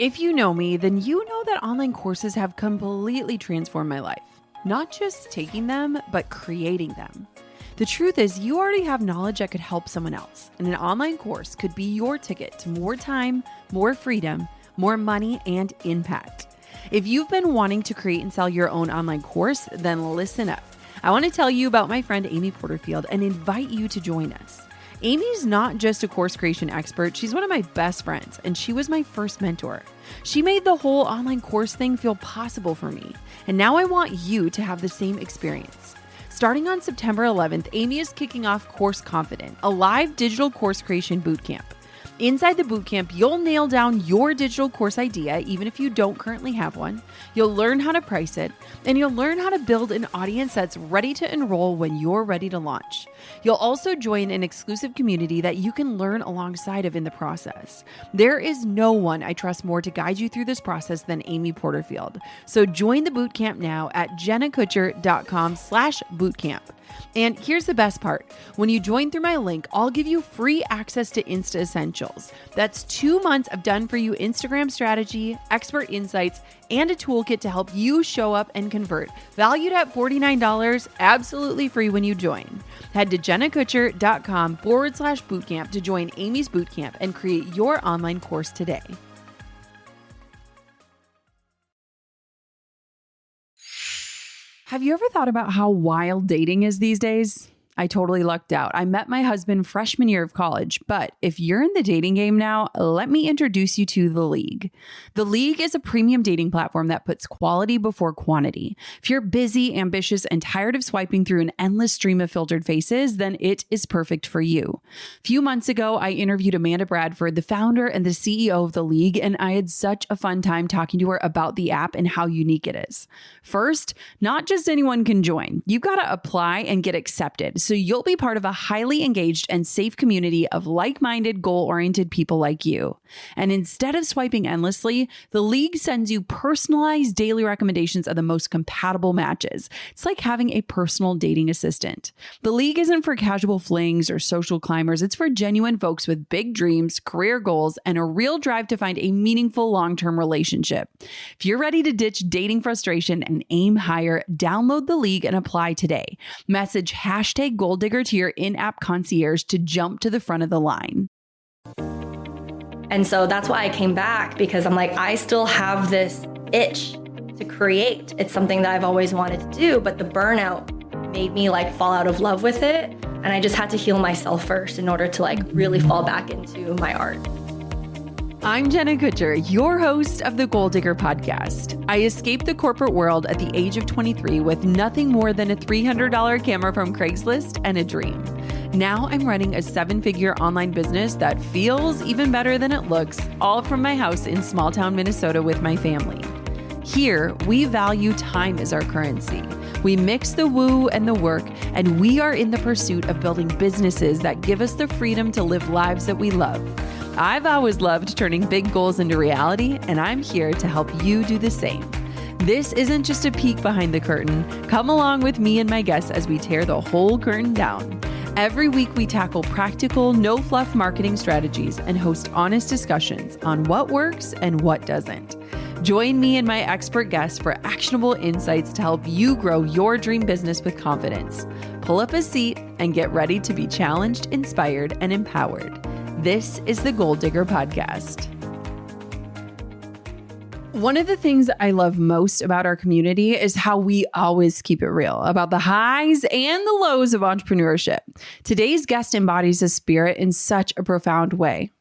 If you know me, then you know that online courses have completely transformed my life. Not just taking them, but creating them. The truth is, you already have knowledge that could help someone else, and an online course could be your ticket to more time, more freedom, more money, and impact. If you've been wanting to create and sell your own online course, then listen up. I want to tell you about my friend Amy Porterfield and invite you to join us. Amy's not just a course creation expert, she's one of my best friends, and she was my first mentor. She made the whole online course thing feel possible for me, and now I want you to have the same experience. Starting on September 11th, Amy is kicking off Course Confident, a live digital course creation bootcamp. Inside the bootcamp, you'll nail down your digital course idea, even if you don't currently have one. You'll learn how to price it, and you'll learn how to build an audience that's ready to enroll when you're ready to launch. You'll also join an exclusive community that you can learn alongside of in the process. There is no one I trust more to guide you through this process than Amy Porterfield. So join the bootcamp now at jennakutcher.com/bootcamp. And here's the best part. When you join through my link, I'll give you free access to Insta Essentials. That's 2 months of done-for-you Instagram strategy, expert insights, and a toolkit to help you show up and convert. Valued at $49, absolutely free when you join. Head to jennakutcher.com/bootcamp to join Amy's bootcamp and create your online course today. Have you ever thought about how wild dating is these days? I totally lucked out. I met my husband freshman year of college, but if you're in the dating game now, let me introduce you to The League. The League is a premium dating platform that puts quality before quantity. If you're busy, ambitious, and tired of swiping through an endless stream of filtered faces, then it is perfect for you. A few months ago, I interviewed Amanda Bradford, the founder and the CEO of The League, and I had such a fun time talking to her about the app and how unique it is. First, not just anyone can join. You've got to apply and get accepted. So you'll be part of a highly engaged and safe community of like-minded, goal-oriented people like you. And instead of swiping endlessly, The League sends you personalized daily recommendations of the most compatible matches. It's like having a personal dating assistant. The League isn't for casual flings or social climbers. It's for genuine folks with big dreams, career goals, and a real drive to find a meaningful long-term relationship. If you're ready to ditch dating frustration and aim higher, download The League and apply today. Message #GoalDigger to your in-app concierge to jump to the front of the line. And so that's why I came back, because I'm like, I still have this itch to create. It's something that I've always wanted to do, but the burnout made me like fall out of love with it. And I just had to heal myself first in order to like really fall back into my art. I'm Jenna Kutcher, your host of the Goal Digger podcast. I escaped the corporate world at the age of 23 with nothing more than a $300 camera from Craigslist and a dream. Now I'm running a 7-figure online business that feels even better than it looks, all from my house in small town Minnesota with my family. Here, we value time as our currency. We mix the woo and the work, and we are in the pursuit of building businesses that give us the freedom to live lives that we love. I've always loved turning big goals into reality, and I'm here to help you do the same. This isn't just a peek behind the curtain. Come along with me and my guests as we tear the whole curtain down. Every week, we tackle practical, no-fluff marketing strategies and host honest discussions on what works and what doesn't. Join me and my expert guests for actionable insights to help you grow your dream business with confidence. Pull up a seat and get ready to be challenged, inspired, and empowered. This is the Goal Digger Podcast. One of the things I love most about our community is how we always keep it real about the highs and the lows of entrepreneurship. Today's guest embodies a spirit in such a profound way.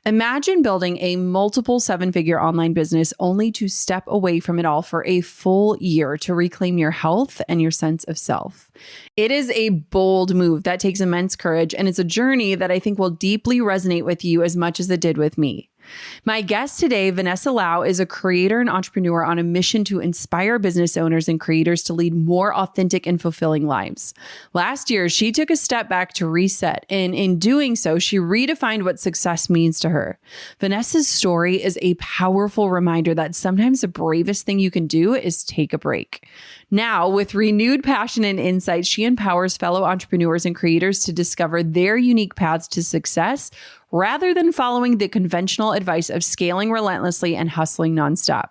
Imagine building a multiple 7-figure online business only to step away from it all for a full year to reclaim your health and your sense of self. It is a bold move that takes immense courage, and it's a journey that I think will deeply resonate with you as much as it did with me. My guest today, Vanessa Lau, is a creator and entrepreneur on a mission to inspire business owners and creators to lead more authentic and fulfilling lives. Last year, she took a step back to reset, and in doing so, she redefined what success means to her. Vanessa's story is a powerful reminder that sometimes the bravest thing you can do is take a break. Now, with renewed passion and insight, she empowers fellow entrepreneurs and creators to discover their unique paths to success, rather than following the conventional advice of scaling relentlessly and hustling nonstop.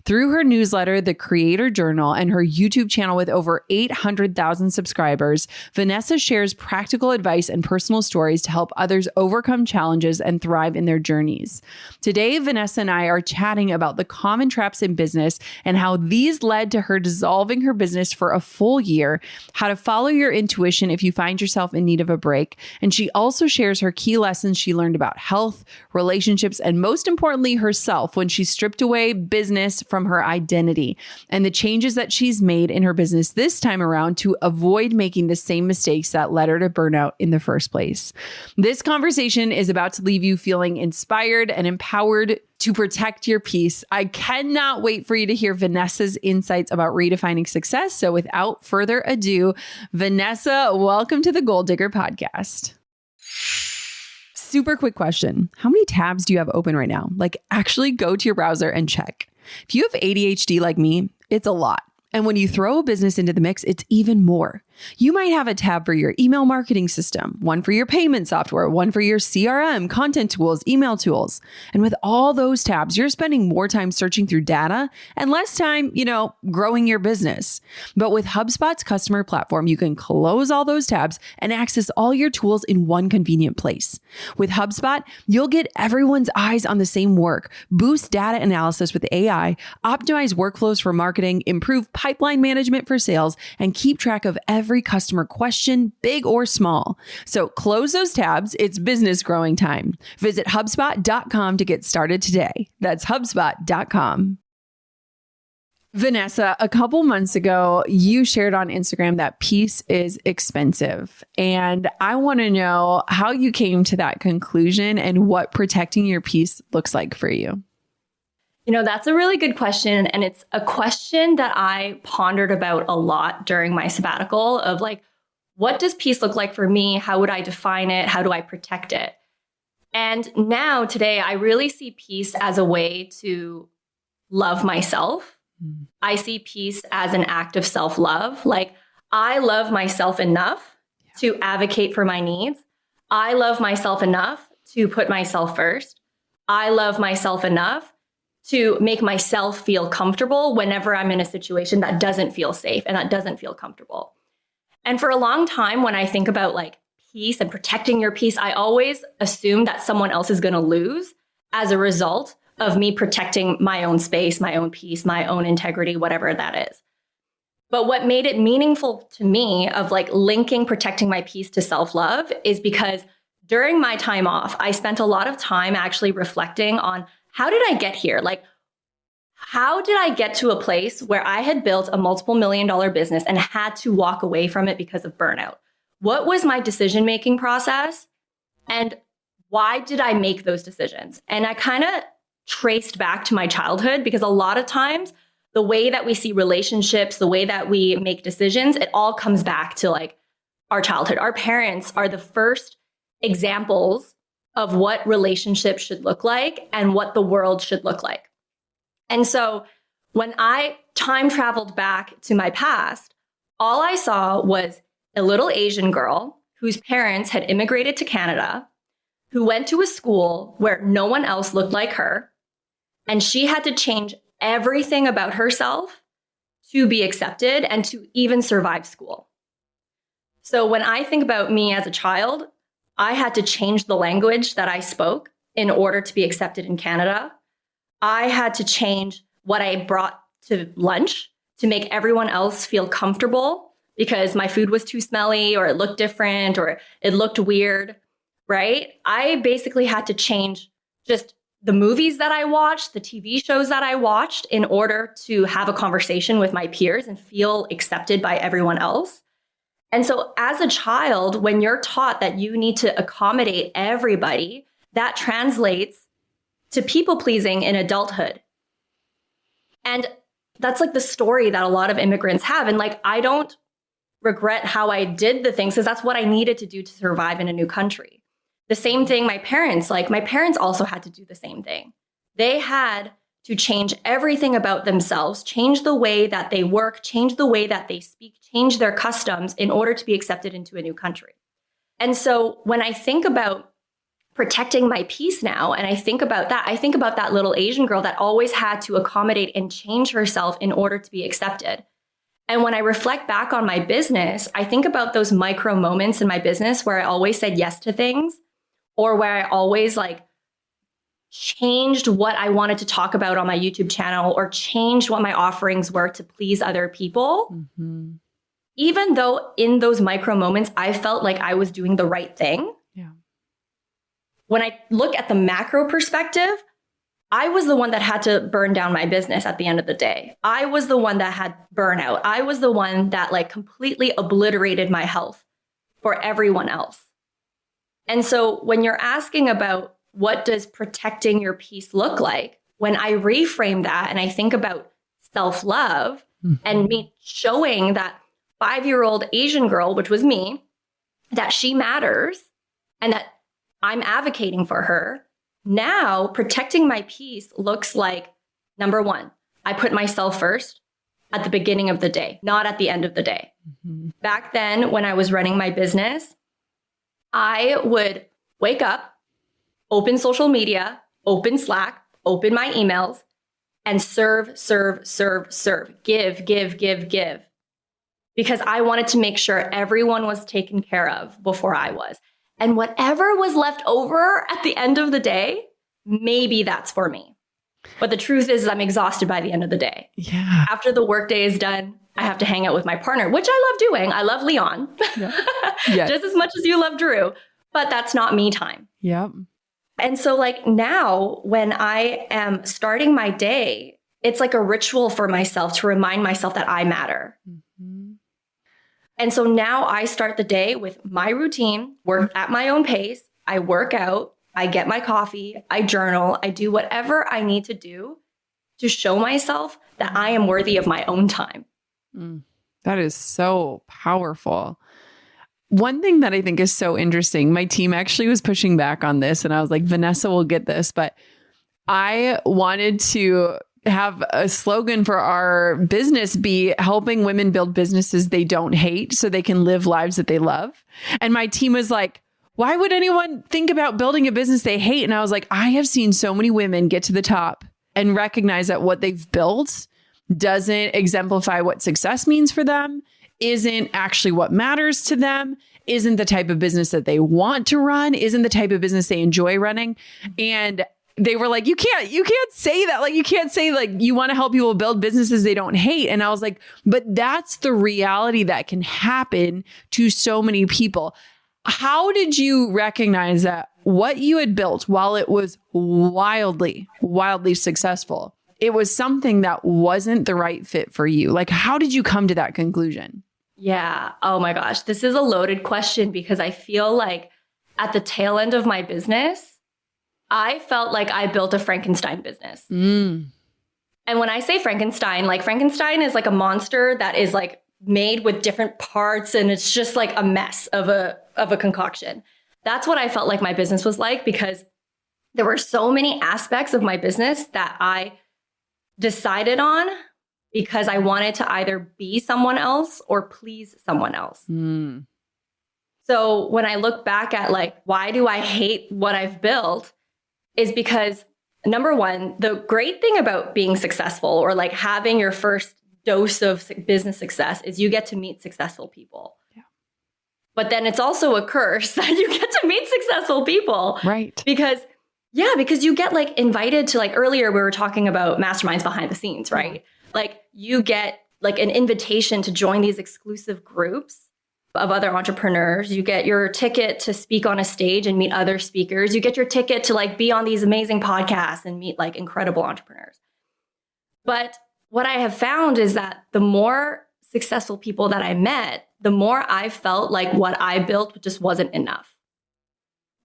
Through her newsletter, The Creator Journal, and her YouTube channel with over 800,000 subscribers, Vanessa shares practical advice and personal stories to help others overcome challenges and thrive in their journeys. Today, Vanessa and I are chatting about the common traps in business and how these led to her dissolving her business for a full year, how to follow your intuition if you find yourself in need of a break. And she also shares her key lessons she learned about health, relationships, and most importantly, herself when she stripped away business from her identity and the changes that she's made in her business this time around to avoid making the same mistakes that led her to burnout in the first place. This conversation is about to leave you feeling inspired and empowered to protect your peace. I cannot wait for you to hear Vanessa's insights about redefining success. So without further ado, Vanessa, welcome to the Goal Digger Podcast. Super quick question. How many tabs do you have open right now? Like, actually go to your browser and check. If you have ADHD like me, it's a lot. And when you throw a business into the mix, it's even more. You might have a tab for your email marketing system, one for your payment software, one for your CRM, content tools, email tools. And with all those tabs, you're spending more time searching through data and less time, growing your business. But with HubSpot's customer platform, you can close all those tabs and access all your tools in one convenient place. With HubSpot, you'll get everyone's eyes on the same work, boost data analysis with AI, optimize workflows for marketing, improve pipeline management for sales, and keep track of every customer question, big or small. So close those tabs. It's business growing time. Visit HubSpot.com to get started today. That's HubSpot.com. Vanessa, a couple months ago, you shared on Instagram that peace is expensive. And I want to know how you came to that conclusion and what protecting your peace looks like for you. That's a really good question. And it's a question that I pondered about a lot during my sabbatical of what does peace look like for me? How would I define it? How do I protect it? And now today, I really see peace as a way to love myself. I see peace as an act of self-love. I love myself enough to advocate for my needs. I love myself enough to put myself first. I love myself enough to make myself feel comfortable whenever I'm in a situation that doesn't feel safe and that doesn't feel comfortable. And for a long time, when I think about peace and protecting your peace, I always assume that someone else is going to lose as a result of me protecting my own space, my own peace, my own integrity, whatever that is. But what made it meaningful to me of linking protecting my peace to self-love is because during my time off, I spent a lot of time actually reflecting on how did I get here? How did I get to a place where I had built a multiple $1,000,000 business and had to walk away from it because of burnout? What was my decision-making process? And why did I make those decisions? And I kind of traced back to my childhood because a lot of times the way that we see relationships, the way that we make decisions, it all comes back to our childhood. Our parents are the first examples of what relationships should look like and what the world should look like. And so when I time traveled back to my past, all I saw was a little Asian girl whose parents had immigrated to Canada, who went to a school where no one else looked like her, and she had to change everything about herself to be accepted and to even survive school. So when I think about me as a child, I had to change the language that I spoke in order to be accepted in Canada. I had to change what I brought to lunch to make everyone else feel comfortable because my food was too smelly or it looked different or it looked weird, right? I basically had to change just the movies that I watched, the TV shows that I watched in order to have a conversation with my peers and feel accepted by everyone else. And so as a child, when you're taught that you need to accommodate everybody, that translates to people pleasing in adulthood. And that's the story that a lot of immigrants have. And I don't regret how I did the things because that's what I needed to do to survive in a new country. The same thing my parents also had to do the same thing. They had to change everything about themselves, change the way that they work, change the way that they speak, change their customs in order to be accepted into a new country. And so when I think about protecting my peace now. And I think about that. I think about that little Asian girl that always had to accommodate and change herself in order to be accepted. And when I reflect back on my business, I think about those micro moments in my business where I always said yes to things, or where I always like changed what I wanted to talk about on my YouTube channel, or changed what my offerings were to please other people. Mm-hmm. Even though in those micro moments, I felt like I was doing the right thing. Yeah. When I look at the macro perspective, I was the one that had to burn down my business at the end of the day. I was the one that had burnout. I was the one that like completely obliterated my health for everyone else. And so when you're asking about what does protecting your peace look like, when I reframe that and I think about self-love and me showing that 5-year-old Asian girl, which was me, that she matters and that I'm advocating for her. Now, protecting my peace looks like, number one, I put myself first at the beginning of the day, not at the end of the day. Mm-hmm. Back then, when I was running my business, I would wake up, open social media, open Slack, open my emails, and serve, give. Because I wanted to make sure everyone was taken care of before I was. And whatever was left over at the end of the day, maybe that's for me. But the truth is I'm exhausted by the end of the day. Yeah. After the workday is done, I have to hang out with my partner, which I love doing. I love Leon Yeah. just as much as you love Drew, but that's not me time. Yep. And so like now when I am starting my day, it's like a ritual for myself to remind myself that I matter. Mm-hmm. And so now I start the day with my routine, work at my own pace. I work out, I get my coffee, I journal, I do whatever I need to do to show myself that I am worthy of my own time. That is so powerful. One thing that I think is so interesting, my team actually was pushing back on this and I was like, Vanessa will get this, but I wanted to have a slogan for our business be helping women build businesses they don't hate so they can live lives that they love. And my team was like, why would anyone think about building a business they hate? And I was like, I have seen so many women get to the top and recognize that what they've built doesn't exemplify what success means for them, isn't actually what matters to them, isn't the type of business that they want to run, isn't the type of business they enjoy running. And they were like, you can't say that. Like, you can't say like you want to help people build businesses they don't hate. And I was like, but that's the reality that can happen to so many people. How did you recognize that what you had built, while it was wildly successful, it was something that wasn't the right fit for you? Like, how did you come to that conclusion? Yeah. Oh my gosh. This is a loaded question because I feel like at the tail end of my business, I felt like I built a Frankenstein business. And when I say Frankenstein, like Frankenstein is like a monster that is like made with different parts and it's just like a mess of a concoction. That's what I felt like my business was like, because there were so many aspects of my business that I decided on because I wanted to either be someone else or please someone else. So when I look back at like, why do I hate what I've built? Is because number one, the great thing about being successful or like having your first dose of business success is you get to meet successful people. Yeah. But then it's also a curse that you get to meet successful people. Right. Because you get like invited to, like earlier we were talking about masterminds behind the scenes, right? Yeah. Like you get like an invitation to join these exclusive groups of other entrepreneurs. You get your ticket to speak on a stage and meet other speakers. You get your ticket to like be on these amazing podcasts and meet like incredible entrepreneurs. But what I have found is that the more successful people that I met, the more I felt like what I built just wasn't enough.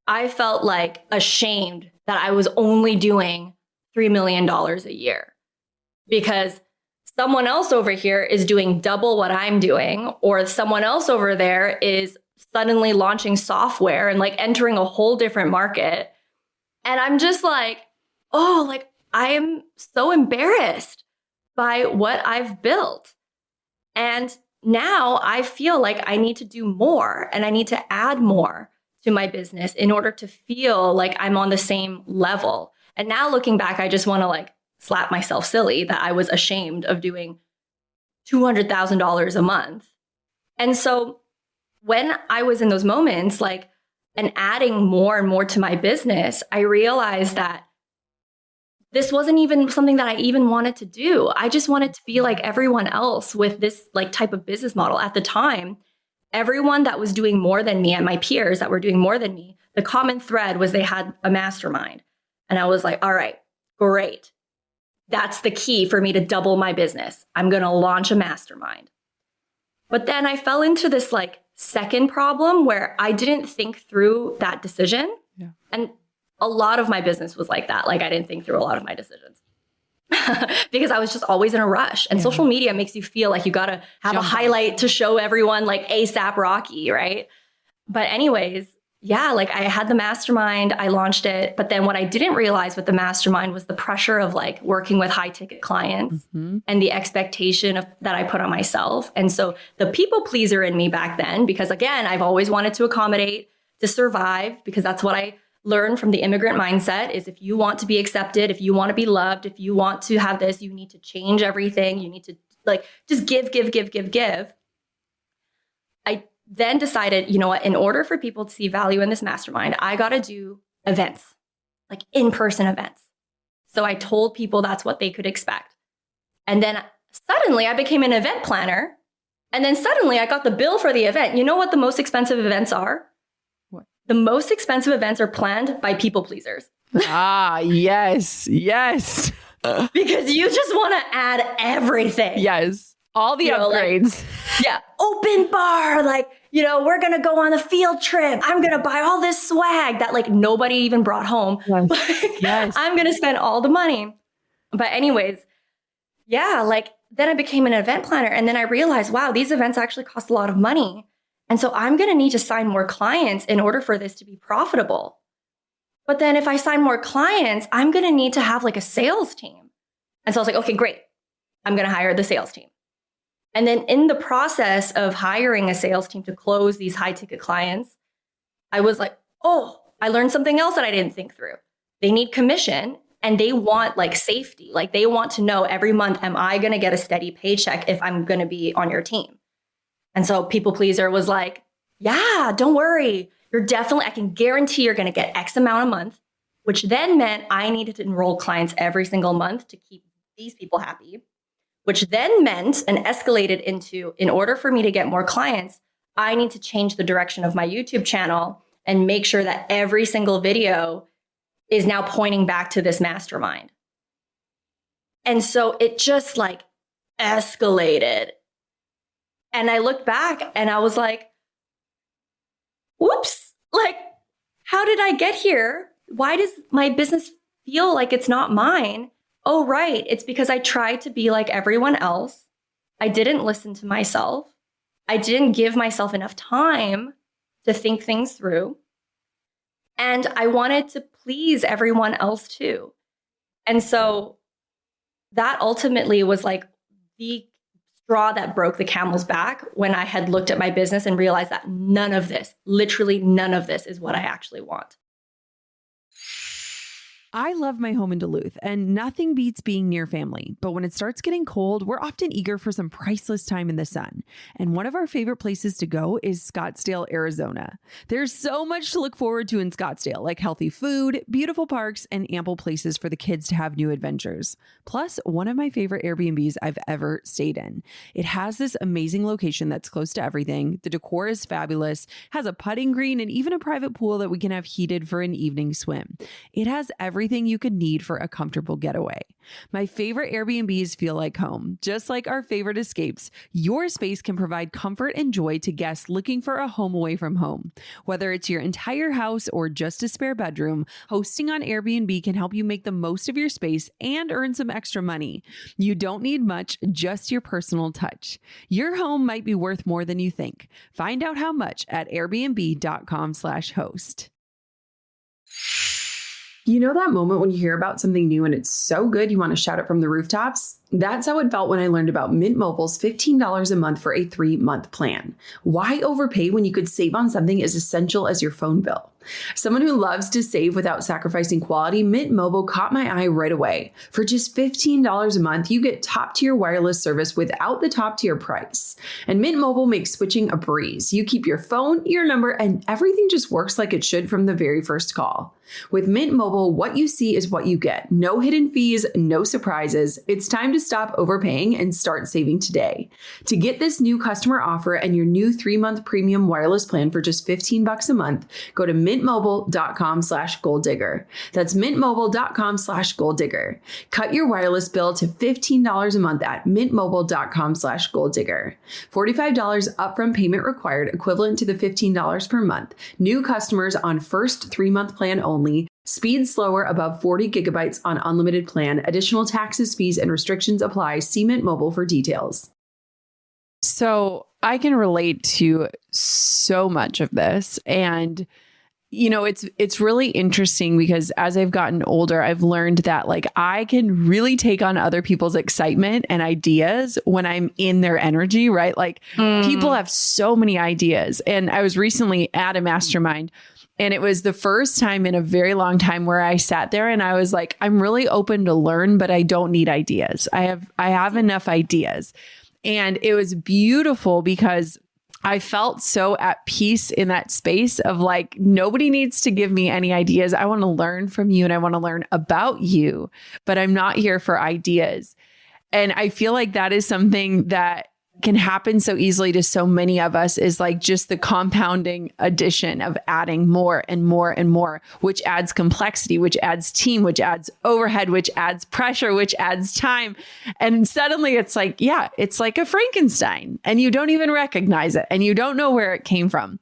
I felt like ashamed that I was only doing $3 million a year because someone else over here is doing double what I'm doing, or someone else over there is suddenly launching software and like entering a whole different market. And I'm just like, oh, like I am so embarrassed by what I've built. And now I feel like I need to do more and I need to add more to my business in order to feel like I'm on the same level. And now looking back, I just want to like slap myself silly that I was ashamed of doing $200,000 a month. And so when I was in those moments, like, and adding more and more to my business, I realized that this wasn't even something that I even wanted to do. I just wanted to be like everyone else with this like type of business model. At the time, everyone that was doing more than me and my peers that were doing more than me, the common thread was they had a mastermind. And I was like, all right, great. That's the key for me to double my business. I'm going to launch a mastermind. But then I fell into this like second problem where I didn't think through that decision. Yeah. And a lot of my business was like that. Like I didn't think through a lot of my decisions because I was just always in a rush. And social media makes you feel like you got to have a highlight to show everyone like ASAP Rocky, right? But anyways, yeah, like I had the mastermind, I launched it. But then what I didn't realize with the mastermind was the pressure of like working with high ticket clients and the expectation of that I put on myself. And so the people pleaser in me back then, because again, I've always wanted to accommodate to survive, because that's what I learned from the immigrant mindset is if you want to be accepted, if you want to be loved, if you want to have this, you need to change everything. You need to like just give. I then decided, you know what, in order for people to see value in this mastermind, I got to do events, like in-person events. So I told people that's what they could expect. And then suddenly I became an event planner. And then suddenly I got the bill for the event. You know what the most expensive events are? What? The most expensive events are planned by people pleasers. Yes. Because you just want to add everything. Yes. All the upgrades. Like, open bar, like, you know, we're going to go on a field trip. I'm going to buy all this swag that like nobody even brought home. Yes. I'm going to spend all the money. But anyways, like then I became an event planner and then I realized, wow, these events actually cost a lot of money. And so I'm going to need to sign more clients in order for this to be profitable. But then if I sign more clients, I'm going to need to have like a sales team. And so I was like, okay, great. I'm going to hire the sales team. And then in the process of hiring a sales team to close these high ticket clients, I was like, oh, I learned something else that I didn't think through. They need commission and they want like safety. Like they want to know every month, am I going to get a steady paycheck if I'm going to be on your team? And so people pleaser was like, yeah, don't worry. I can guarantee you're going to get X amount a month, which then meant I needed to enroll clients every single month to keep these people happy. Which then meant and escalated into, in order for me to get more clients, I need to change the direction of my YouTube channel and make sure that every single video is now pointing back to this mastermind. And so it just like escalated. And I looked back and I was like, whoops, like, how did I get here? Why does my business feel like it's not mine? Oh, right. It's because I tried to be like everyone else. I didn't listen to myself. I didn't give myself enough time to think things through. And I wanted to please everyone else too. And so that ultimately was like the straw that broke the camel's back when I had looked at my business and realized that none of this, literally none of this is what I actually want. I love my home in Duluth and nothing beats being near family. But when it starts getting cold, we're often eager for some priceless time in the sun. And one of our favorite places to go is Scottsdale, Arizona. There's so much to look forward to in Scottsdale, like healthy food, beautiful parks, and ample places for the kids to have new adventures. Plus, one of my favorite Airbnbs I've ever stayed in. It has this amazing location that's close to everything. The decor is fabulous, has a putting green, and even a private pool that we can have heated for an evening swim. It has everything you could need for a comfortable getaway. My favorite Airbnbs feel like home. Just like our favorite escapes, your space can provide comfort and joy to guests looking for a home away from home. Whether it's your entire house or just a spare bedroom, hosting on Airbnb can help you make the most of your space and earn some extra money. You don't need much, just your personal touch. Your home might be worth more than you think. Find out how much at airbnb.com/host. You know that moment when you hear about something new and it's so good you want to shout it from the rooftops? That's how it felt when I learned about Mint Mobile's $15 a month for a 3-month plan. Why overpay when you could save on something as essential as your phone bill? Someone who loves to save without sacrificing quality, Mint Mobile caught my eye right away. For just $15 a month, you get top-tier wireless service without the top-tier price. And Mint Mobile makes switching a breeze. You keep your phone, your number, and everything just works like it should from the very first call. With Mint Mobile, what you see is what you get. No hidden fees, no surprises. It's time to stop overpaying and start saving today. To get this new customer offer and your new 3-month premium wireless plan for just $15 a month, go to mintmobile.com/goaldigger. That's mintmobile.com/goaldigger. Cut your wireless bill to $15 a month at mintmobile.com/goaldigger. $45 upfront payment required, equivalent to the $15 per month. New customers on first 3-month plan only. Speed slower above 40 gigabytes on unlimited plan. Additional taxes, fees, and restrictions apply. See Mint Mobile for details. So I can relate to so much of this. And it's really interesting because as I've gotten older, I've learned that I can really take on other people's excitement and ideas when I'm in their energy, right? People have so many ideas. And I was recently at a mastermind, and it was the first time in a very long time where I sat there and I was like, I'm really open to learn, but I don't need ideas. I have enough ideas. And it was beautiful because I felt so at peace in that space of nobody needs to give me any ideas. I want to learn from you and I want to learn about you, but I'm not here for ideas. And I feel like that is something that can happen so easily to so many of us, is just the compounding addition of adding more and more and more, which adds complexity, which adds team, which adds overhead, which adds pressure, which adds time. And suddenly it's it's like a Frankenstein and you don't even recognize it and you don't know where it came from.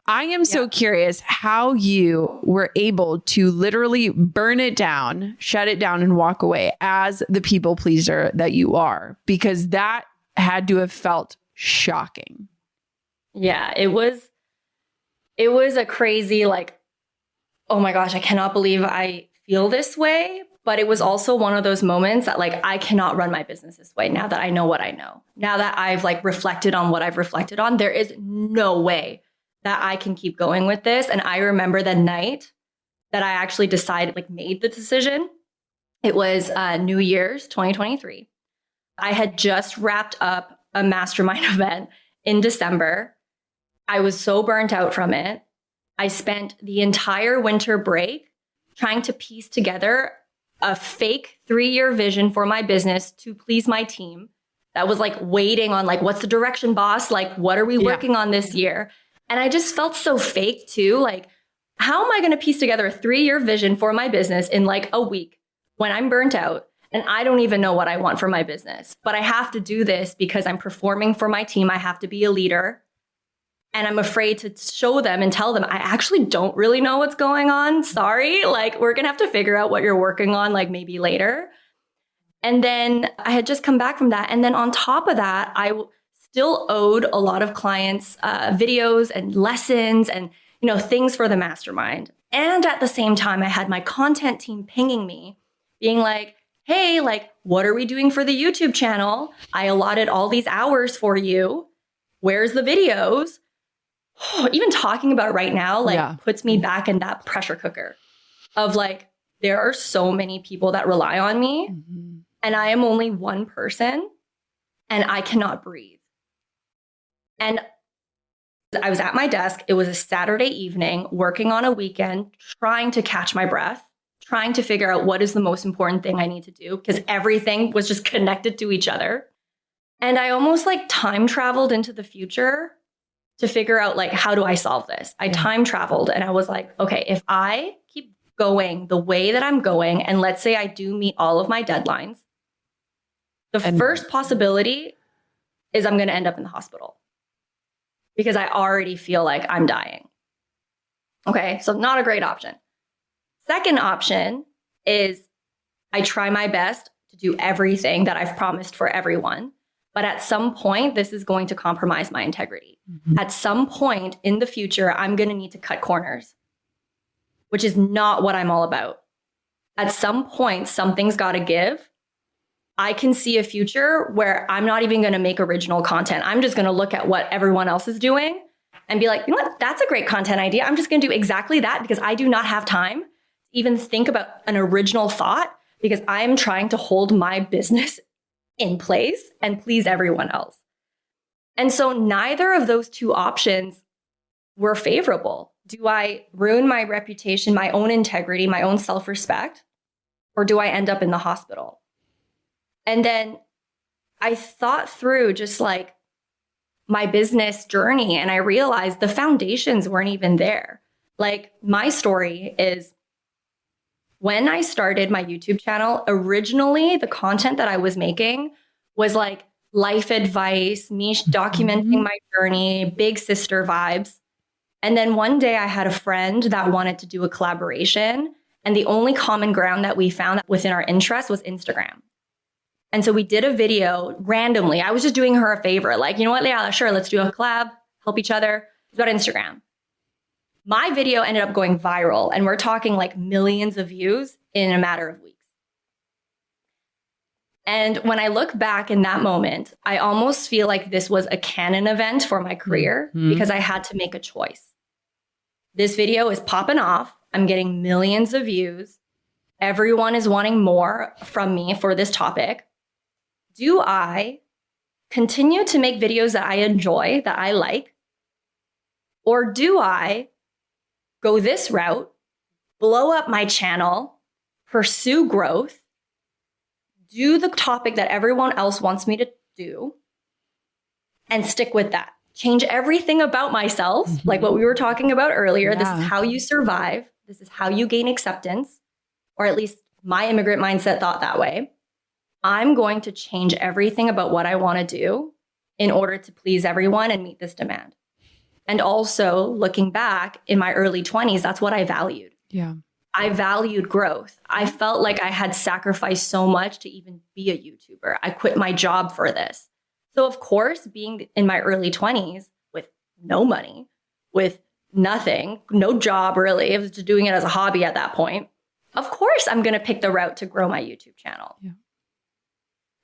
I am so curious how you were able to literally burn it down, shut it down, and walk away as the people pleaser that you are, because that had to have felt shocking. Yeah, it was a crazy, oh my gosh, I cannot believe I feel this way. But it was also one of those moments that I cannot run my business this way now that I know what I know. Now that I've reflected on what I've reflected on, there is no way that I can keep going with this. And I remember the night that I actually decided, made the decision. It was New Year's 2023. I had just wrapped up a mastermind event in December. I was so burnt out from it. I spent the entire winter break trying to piece together a fake 3-year vision for my business to please my team. That was waiting on what's the direction, boss? What are we working on this year? And I just felt so fake too. How am I going to piece together a 3-year vision for my business in a week when I'm burnt out? And I don't even know what I want for my business, but I have to do this because I'm performing for my team. I have to be a leader. And I'm afraid to show them and tell them, I actually don't really know what's going on. Sorry. We're going to have to figure out what you're working on, maybe later. And then I had just come back from that. And then on top of that, I still owed a lot of clients videos and lessons and, things for the mastermind. And at the same time, I had my content team pinging me, being like, hey, what are we doing for the YouTube channel? I allotted all these hours for you. Where's the videos? Even talking about it right now, puts me back in that pressure cooker of there are so many people that rely on me and I am only one person and I cannot breathe. And I was at my desk. It was a Saturday evening, working on a weekend, trying to catch my breath, trying to figure out what is the most important thing I need to do, because everything was just connected to each other. And I almost time traveled into the future to figure out how do I solve this? I time traveled and I was okay, if I keep going the way that I'm going, and let's say I do meet all of my deadlines, the first possibility is I'm going to end up in the hospital because I already feel like I'm dying. Okay, so not a great option. Second option is I try my best to do everything that I've promised for everyone. But at some point, this is going to compromise my integrity. At some point in the future, I'm going to need to cut corners, which is not what I'm all about. At some point, something's got to give. I can see a future where I'm not even going to make original content. I'm just going to look at what everyone else is doing and be like, you know what? That's a great content idea. I'm just going to do exactly that because I do not have time to even think about an original thought because I'm trying to hold my business in place and please everyone else. And so neither of those two options were favorable. Do I ruin my reputation, my own integrity, my own self-respect, or do I end up in the hospital? And then I thought through just like my business journey and I realized the foundations weren't even there. Like my story is when I started my YouTube channel, originally the content that I was making was like life advice, me documenting my journey, big sister vibes. And then one day I had a friend that wanted to do a collaboration. And the only common ground that we found within our interest was Instagram. And so we did a video randomly. I was just doing her a favor. Like, you know what, Leah, sure, let's do a collab, help each other. It's about Instagram. My video ended up going viral. And we're talking like millions of views in a matter of weeks. And when I look back in that moment, I almost feel like this was a canon event for my career because I had to make a choice. This video is popping off. I'm getting millions of views. Everyone is wanting more from me for this topic. Do I continue to make videos that I enjoy, that I like? Or do I go this route, blow up my channel, pursue growth, do the topic that everyone else wants me to do, and stick with that? Change everything about myself, like what we were talking about earlier. Yeah. This is how you survive. This is how you gain acceptance, or at least my immigrant mindset thought that way. I'm going to change everything about what I want to do in order to please everyone and meet this demand. And also looking back in my early 20s, that's what I valued. Yeah. I valued growth. I felt like I had sacrificed so much to even be a YouTuber. I quit my job for this. So of course, being in my early 20s with no money, with nothing, no job really, I was just doing it as a hobby at that point. Of course, I'm going to pick the route to grow my YouTube channel. Yeah.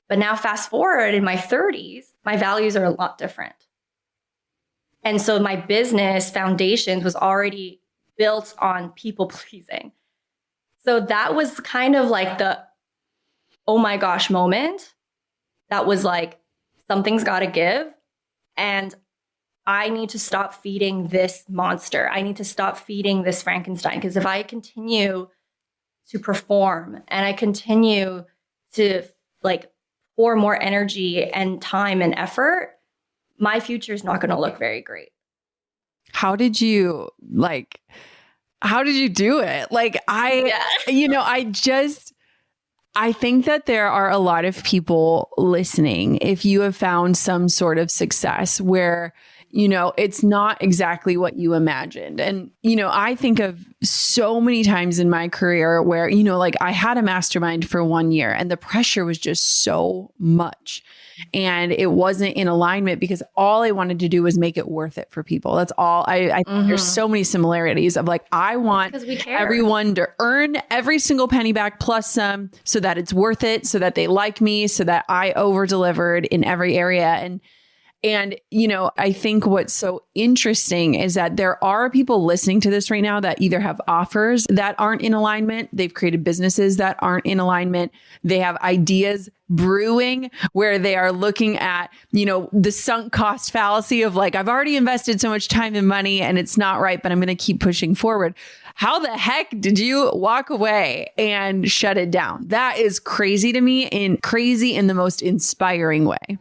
But now fast forward in my 30s, my values are a lot different. And so my business foundations was already built on people pleasing. So that was kind of like the, oh my gosh moment. That was like, something's got to give. And I need to stop feeding this monster. I need to stop feeding this Frankenstein. Because if I continue to perform and I continue to like pour more energy and time and effort, my future is not going to look very great. How did you do it? Like I think that there are a lot of people listening. If you have found some sort of success where, it's not exactly what you imagined. And, I think of so many times in my career where, I had a mastermind for 1 year and the pressure was just so much. And it wasn't in alignment because all I wanted to do was make it worth it for people. That's all. I think there's so many similarities of like, I want everyone to earn every single penny back plus some so that it's worth it, so that they like me, so that I over delivered in every area. And, I think what's so interesting is that there are people listening to this right now that either have offers that aren't in alignment. They've created businesses that aren't in alignment. They have ideas brewing where they are looking at, the sunk cost fallacy of like, I've already invested so much time and money and it's not right, but I'm going to keep pushing forward. How the heck did you walk away and shut it down? That is crazy to me, and crazy in the most inspiring way.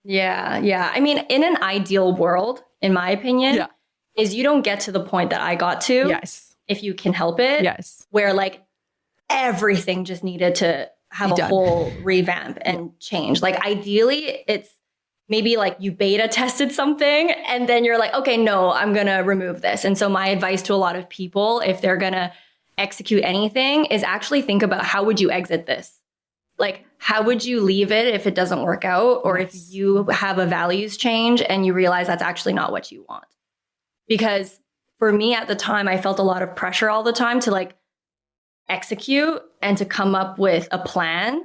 Yeah. I mean, in an ideal world, in my opinion, is you don't get to the point that I got to. Yes. If you can help it. Yes. Where like everything just needed to have a whole revamp and change. Like ideally, it's maybe like you beta tested something and then you're like, okay, no, I'm going to remove this. And so my advice to a lot of people, if they're going to execute anything, is actually think about how would you exit this? Like, how would you leave it if it doesn't work out? Or if you have a values change and you realize that's actually not what you want? Because for me at the time, I felt a lot of pressure all the time to like execute and to come up with a plan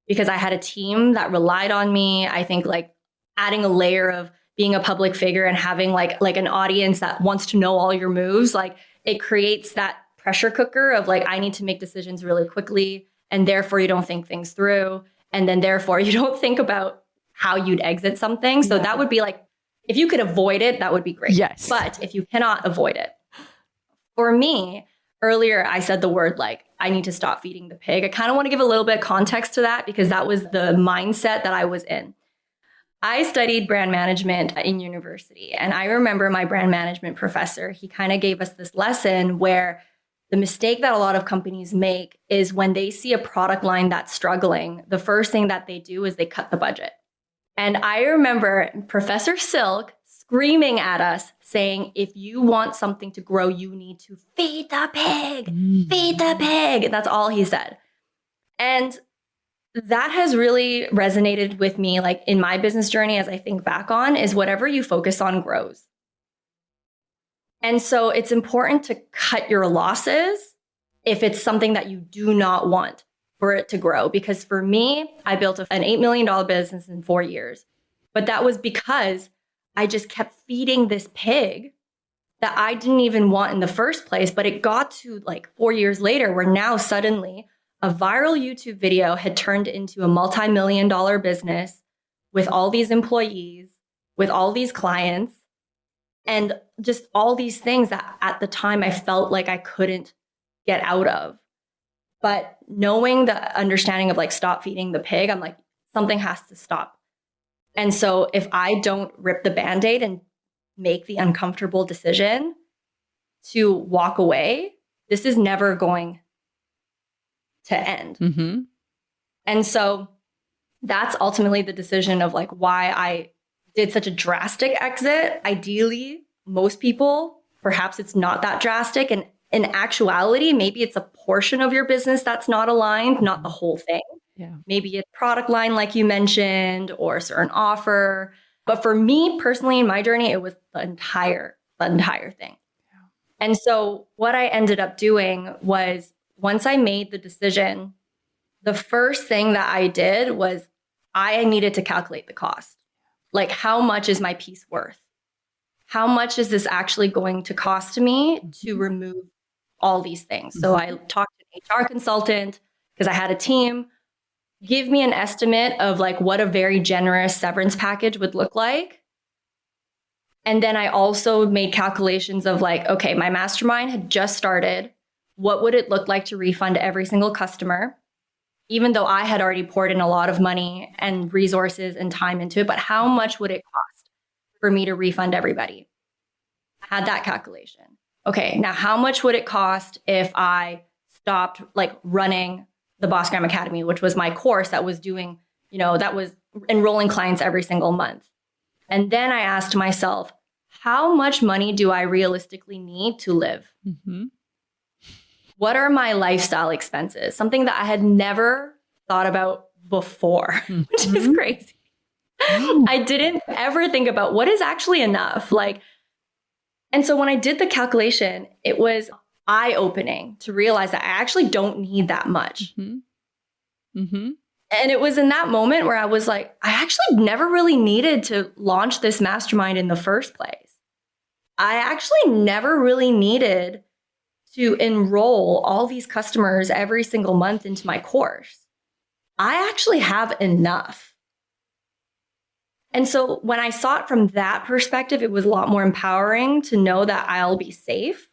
because I had a team that relied on me. I think like adding a layer of being a public figure and having like an audience that wants to know all your moves, like it creates that pressure cooker of like, I need to make decisions really quickly. And therefore you don't think things through. And then therefore you don't think about how you'd exit something. So that would be like, if you could avoid it, that would be great. Yes. But if you cannot avoid it, for me, earlier I said the word like, I need to stop feeding the pig. I kind of want to give a little bit of context to that because that was the mindset that I was in. I studied brand management in university. And I remember my brand management professor, he kind of gave us this lesson where the mistake that a lot of companies make is when they see a product line that's struggling, the first thing that they do is they cut the budget. And I remember Professor Silk screaming at us saying, if you want something to grow, you need to feed the pig, feed the pig. That's all he said. And that has really resonated with me, like in my business journey, as I think back on, is whatever you focus on grows. And so it's important to cut your losses if it's something that you do not want for it to grow. Because for me, I built an $8 million business in 4 years. But that was because I just kept feeding this pig that I didn't even want in the first place. But it got to like 4 years later where now suddenly a viral YouTube video had turned into a multi-million-dollar business with all these employees, with all these clients, and just all these things that at the time I felt like I couldn't get out of. But knowing the understanding of like, stop feeding the pig, I'm like, something has to stop. And so if I don't rip the Band-Aid and make the uncomfortable decision to walk away, this is never going to end. Mm-hmm. And so that's ultimately the decision of like why I did such a drastic exit. Ideally, most people, perhaps it's not that drastic. And in actuality, maybe it's a portion of your business that's not aligned, not the whole thing. Yeah. Maybe a product line, like you mentioned, or a certain offer. But for me personally, in my journey, it was the entire thing. Yeah. And so what I ended up doing was once I made the decision, the first thing that I did was I needed to calculate the cost. Like, how much is my piece worth? How much is this actually going to cost me to remove all these things? So I talked to an HR consultant because I had a team. Give me an estimate of like what a very generous severance package would look like. And then I also made calculations of like, okay, my mastermind had just started. What would it look like to refund every single customer? Even though I had already poured in a lot of money and resources and time into it, but how much would it cost for me to refund everybody? I had that calculation. Okay, now how much would it cost if I stopped like running the Boss Gram Academy, which was my course that was doing, that was enrolling clients every single month. And then I asked myself, how much money do I realistically need to live? Mm-hmm. What are my lifestyle expenses? Something that I had never thought about before, which is crazy. I didn't ever think about what is actually enough. And so when I did the calculation, it was eye-opening to realize that I actually don't need that much. Mm-hmm. Mm-hmm. And it was in that moment where I was like, I actually never really needed to launch this mastermind in the first place. I actually never really needed to enroll all these customers every single month into my course. I actually have enough. And so when I saw it from that perspective, it was a lot more empowering to know that I'll be safe.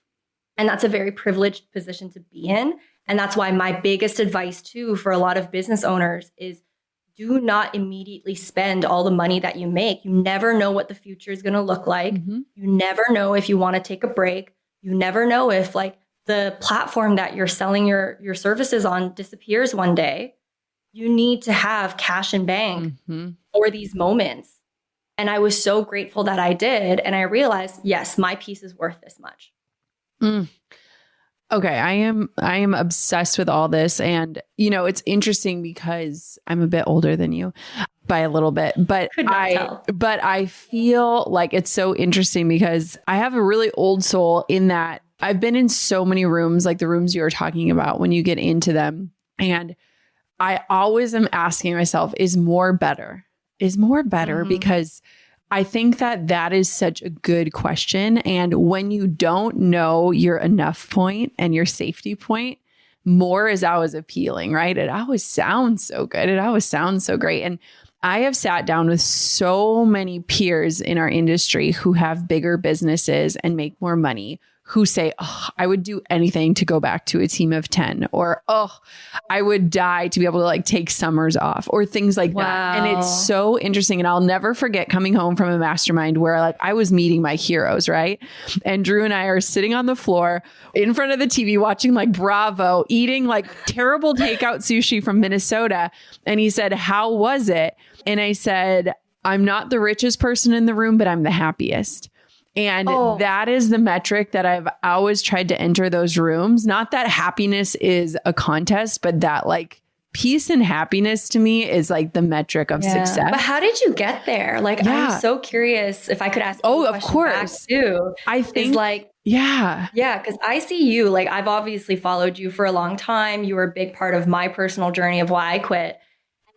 And that's a very privileged position to be in. And that's why my biggest advice too for a lot of business owners is do not immediately spend all the money that you make. You never know what the future is going to look like. Mm-hmm. You never know if you want to take a break. You never know if the platform that you're selling your services on disappears one day. You need to have cash in bank for these moments. And I was so grateful that I did. And I realized, yes, my piece is worth this much. Okay. I am obsessed with all this. And, it's interesting because I'm a bit older than you by a little bit, but I feel like it's so interesting because I have a really old soul in that I've been in so many rooms, like the rooms you were talking about when you get into them. And I always am asking myself, is more better? Is more better? Because I think that that is such a good question. And when you don't know your enough point and your safety point, more is always appealing, right? It always sounds so good. It always sounds so great. And I have sat down with so many peers in our industry who have bigger businesses and make more money, who say, oh, I would do anything to go back to a team of 10, or, oh, I would die to be able to like take summers off, or things like that. And it's so interesting. And I'll never forget coming home from a mastermind where like I was meeting my heroes, right? And Drew and I are sitting on the floor in front of the TV watching like Bravo, eating like terrible takeout sushi from Minnesota. And he said, how was it? And I said, I'm not the richest person in the room, but I'm the happiest. And that is the metric that I've always tried to enter those rooms. Not that happiness is a contest, but that like peace and happiness to me is like the metric of success. But how did you get there? Like, I'm so curious if I could ask you a question of course. back too. I think like, yeah, because I see you, like I've obviously followed you for a long time. You were a big part of my personal journey of why I quit.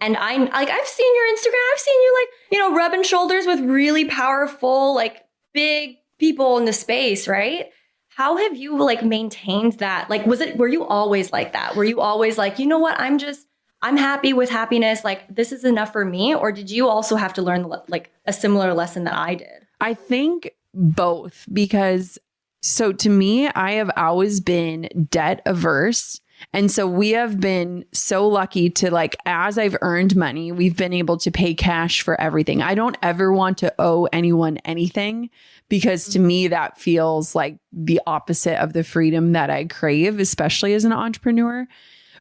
And I've seen your Instagram. I've seen you like, rubbing shoulders with really powerful, like big people in the space, right? How have you like maintained that? Like, were you always like that? Were you always like, you know what? I'm happy with happiness. Like, this is enough for me. Or did you also have to learn like a similar lesson that I did? I think both, because so to me, I have always been debt averse. And so we have been so lucky to like, as I've earned money, we've been able to pay cash for everything. I don't ever want to owe anyone anything, because to me, that feels like the opposite of the freedom that I crave, especially as an entrepreneur.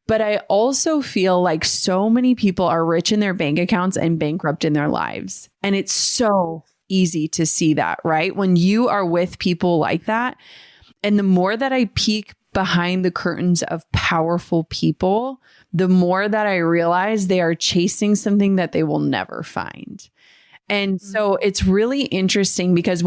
But I also feel like so many people are rich in their bank accounts and bankrupt in their lives. And it's so easy to see that, right? When you are with people like that, and the more that I peek behind the curtains of powerful people, the more that I realize they are chasing something that they will never find. And so it's really interesting because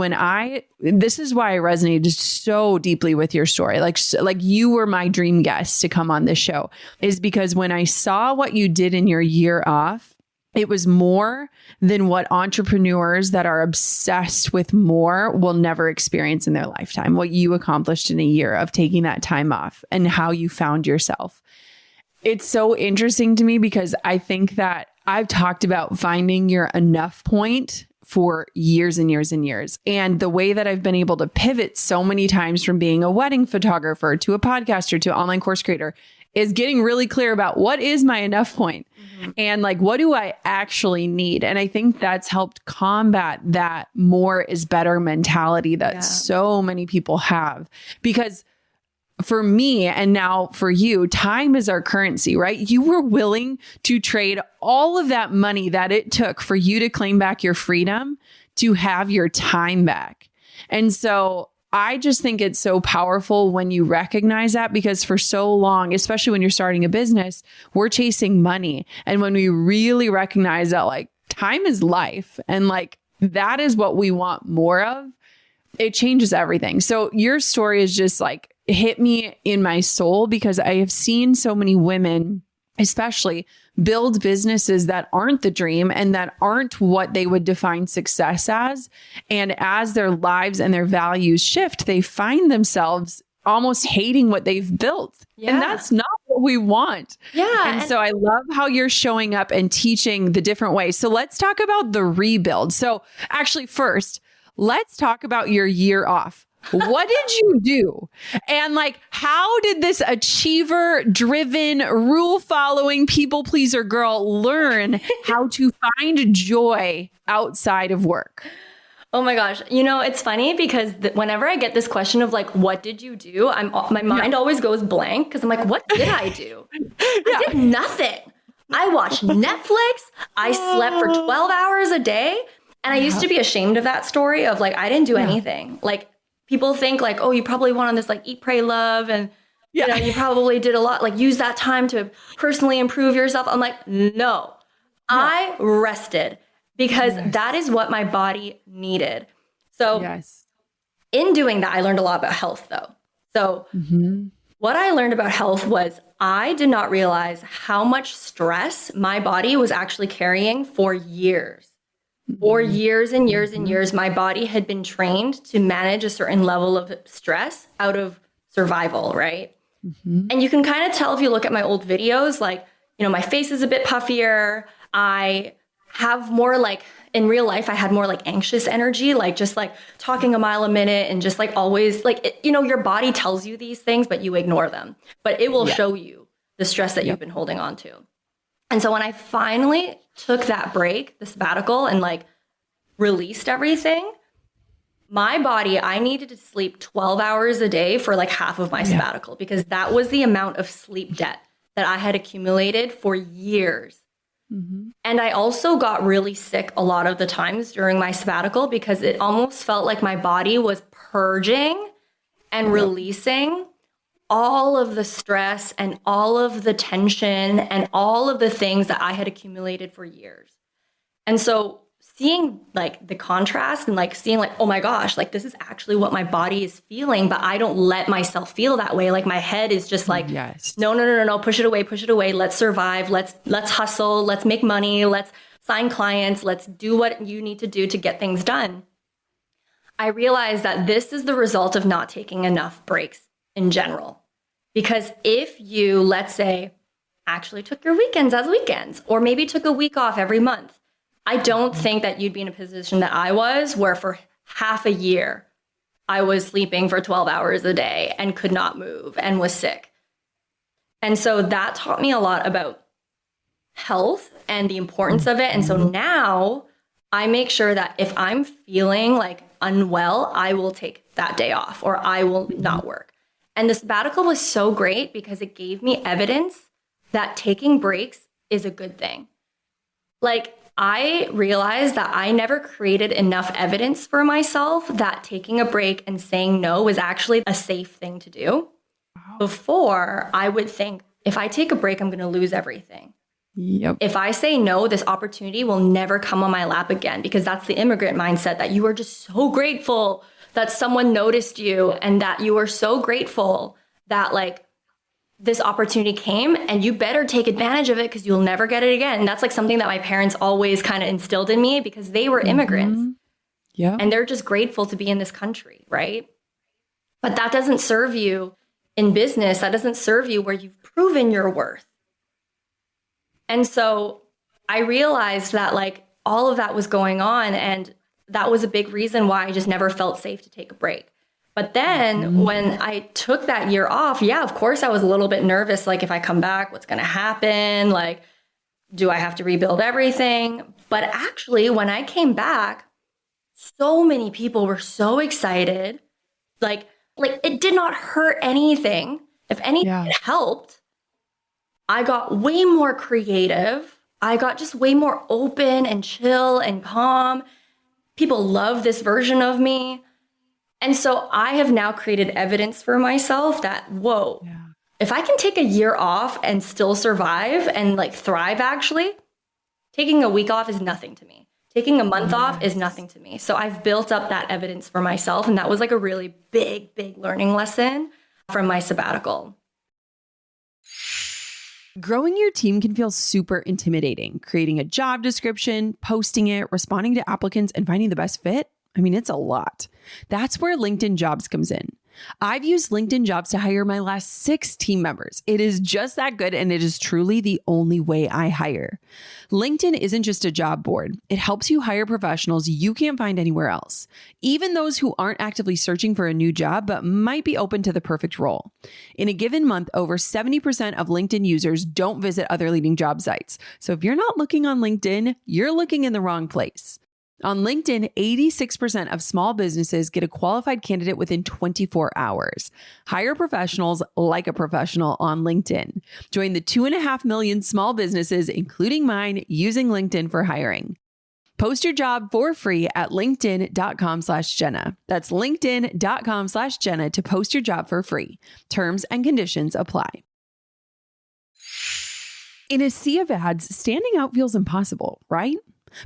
this is why I resonated so deeply with your story. Like you were my dream guest to come on this show, is because when I saw what you did in your year off, it was more than what entrepreneurs that are obsessed with more will never experience in their lifetime. What you accomplished in a year of taking that time off and how you found yourself. It's so interesting to me because I think that I've talked about finding your enough point for years and years and years. And the way that I've been able to pivot so many times from being a wedding photographer to a podcaster to an online course creator is getting really clear about what is my enough point and like, what do I actually need? And I think that's helped combat that more is better mentality that so many people have. Because for me, and now for you, time is our currency, right? You were willing to trade all of that money that it took for you to claim back your freedom to have your time back. And so I just think it's so powerful when you recognize that, because for so long, especially when you're starting a business, we're chasing money. And when we really recognize that like time is life and like that is what we want more of, it changes everything. So your story is just like hit me in my soul, because I have seen so many women, especially, build businesses that aren't the dream and that aren't what they would define success as. And as their lives and their values shift, they find themselves almost hating what they've built. Yeah. And that's not what we want. Yeah. And so I love how you're showing up and teaching the different ways. So let's talk about the rebuild. So actually first, let's talk about your year off. What did you do? And like, how did this achiever driven, rule following, people pleaser girl learn how to find joy outside of work? Oh my gosh. You know, it's funny because whenever I get this question of like, what did you do? My mind always goes blank because I'm like, what did I do? I did nothing. I watched Netflix. I slept for 12 hours a day. And I used to be ashamed of that story of like, I didn't do anything. Like, people think like, oh, you probably went on this like eat, pray, love. And you know, you probably did a lot, like use that time to personally improve yourself. I'm like, no, I rested because that is what my body needed. So in doing that, I learned a lot about health though. So What I learned about health was I did not realize how much stress my body was actually carrying for years. For years and years and years, my body had been trained to manage a certain level of stress out of survival, right? And you can kind of tell if you look at my old videos, like, my face is a bit puffier. I have more like, in real life, I had more like anxious energy, like just like talking a mile a minute and just like always like, your body tells you these things, but you ignore them. But it will show you the stress that you've been holding on to. And so when I finally took that break, the sabbatical, and like released everything, my body, I needed to sleep 12 hours a day for like half of my sabbatical, because that was the amount of sleep debt that I had accumulated for years. And I also got really sick a lot of the times during my sabbatical, because it almost felt like my body was purging and releasing all of the stress and all of the tension and all of the things that I had accumulated for years. And so seeing like the contrast and like seeing like, oh my gosh, like this is actually what my body is feeling, but I don't let myself feel that way. Like my head is just like, no, push it away. Let's survive. Let's hustle. Let's make money. Let's sign clients. Let's do what you need to do to get things done. I realized that this is the result of not taking enough breaks in general. Because if you, let's say, actually took your weekends as weekends, or maybe took a week off every month, I don't think that you'd be in a position that I was, where for half a year, I was sleeping for 12 hours a day and could not move and was sick. And so that taught me a lot about health and the importance of it. And so now I make sure that if I'm feeling like unwell, I will take that day off or I will not work. And the sabbatical was so great because it gave me evidence that taking breaks is a good thing. Like, I realized that I never created enough evidence for myself that taking a break and saying no was actually a safe thing to do. Before, I would think, if I take a break, I'm going to lose everything. If I say no, this opportunity will never come on my lap again, because that's the immigrant mindset, that you are just so grateful that someone noticed you and that you are so grateful that like this opportunity came and you better take advantage of it because you'll never get it again. And that's like something that my parents always kind of instilled in me, because they were immigrants. And they're just grateful to be in this country, right? But that doesn't serve you in business. That doesn't serve you where you've proven your worth. And so I realized that like all of that was going on, and that was a big reason why I just never felt safe to take a break. But then when I took that year off, of course I was a little bit nervous. Like, if I come back, what's going to happen? Like, do I have to rebuild everything? But actually, when I came back, so many people were so excited. Like it did not hurt anything. If anything, it helped. I got way more creative. I got just way more open and chill and calm. People love this version of me. And so I have now created evidence for myself that, if I can take a year off and still survive and like thrive, actually, taking a week off is nothing to me. Taking a month off is nothing to me. So I've built up that evidence for myself. And that was like a really big, big learning lesson from my sabbatical. Growing your team can feel super intimidating. Creating a job description, posting it, responding to applicants, and finding the best fit. I mean, it's a lot. That's where LinkedIn Jobs comes in. I've used LinkedIn Jobs to hire my last 6 team members. It is just that good, and it is truly the only way I hire. LinkedIn isn't just a job board. It helps you hire professionals you can't find anywhere else, even those who aren't actively searching for a new job but might be open to the perfect role. In a given month, over 70% of LinkedIn users don't visit other leading job sites. So if you're not looking on LinkedIn, you're looking in the wrong place. On LinkedIn, 86% of small businesses get a qualified candidate within 24 hours. Hire professionals like a professional on LinkedIn. Join the 2.5 million small businesses, including mine, using LinkedIn for hiring. Post your job for free at linkedin.com/Jenna. That's linkedin.com/Jenna to post your job for free. Terms and conditions apply. In a sea of ads, standing out feels impossible, right?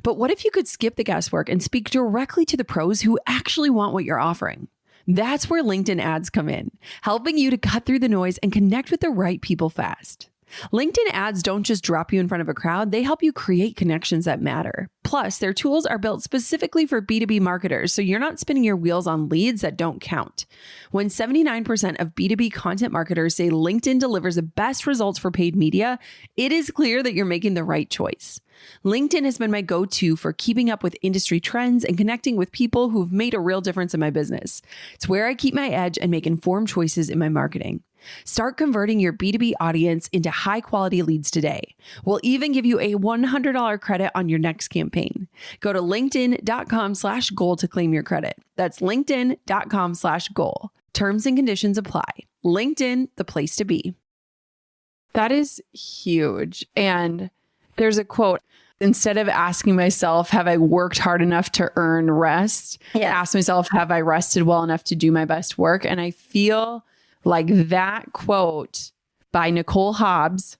But what if you could skip the guesswork and speak directly to the pros who actually want what you're offering? That's where LinkedIn ads come in, helping you to cut through the noise and connect with the right people fast. LinkedIn ads don't just drop you in front of a crowd, they help you create connections that matter. Plus, their tools are built specifically for B2B marketers, so you're not spinning your wheels on leads that don't count. When 79% of B2B content marketers say LinkedIn delivers the best results for paid media, it is clear that you're making the right choice. LinkedIn has been my go-to for keeping up with industry trends and connecting with people who've made a real difference in my business. It's where I keep my edge and make informed choices in my marketing. Start converting your B2B audience into high-quality leads today. We'll even give you a $100 credit on your next campaign. Go to linkedin.com/goal to claim your credit. That's linkedin.com/goal. Terms and conditions apply. LinkedIn, the place to be. That is huge. And there's a quote, instead of asking myself, have I worked hard enough to earn rest? Ask myself, have I rested well enough to do my best work? And I feel like that quote by Nicole Hobbs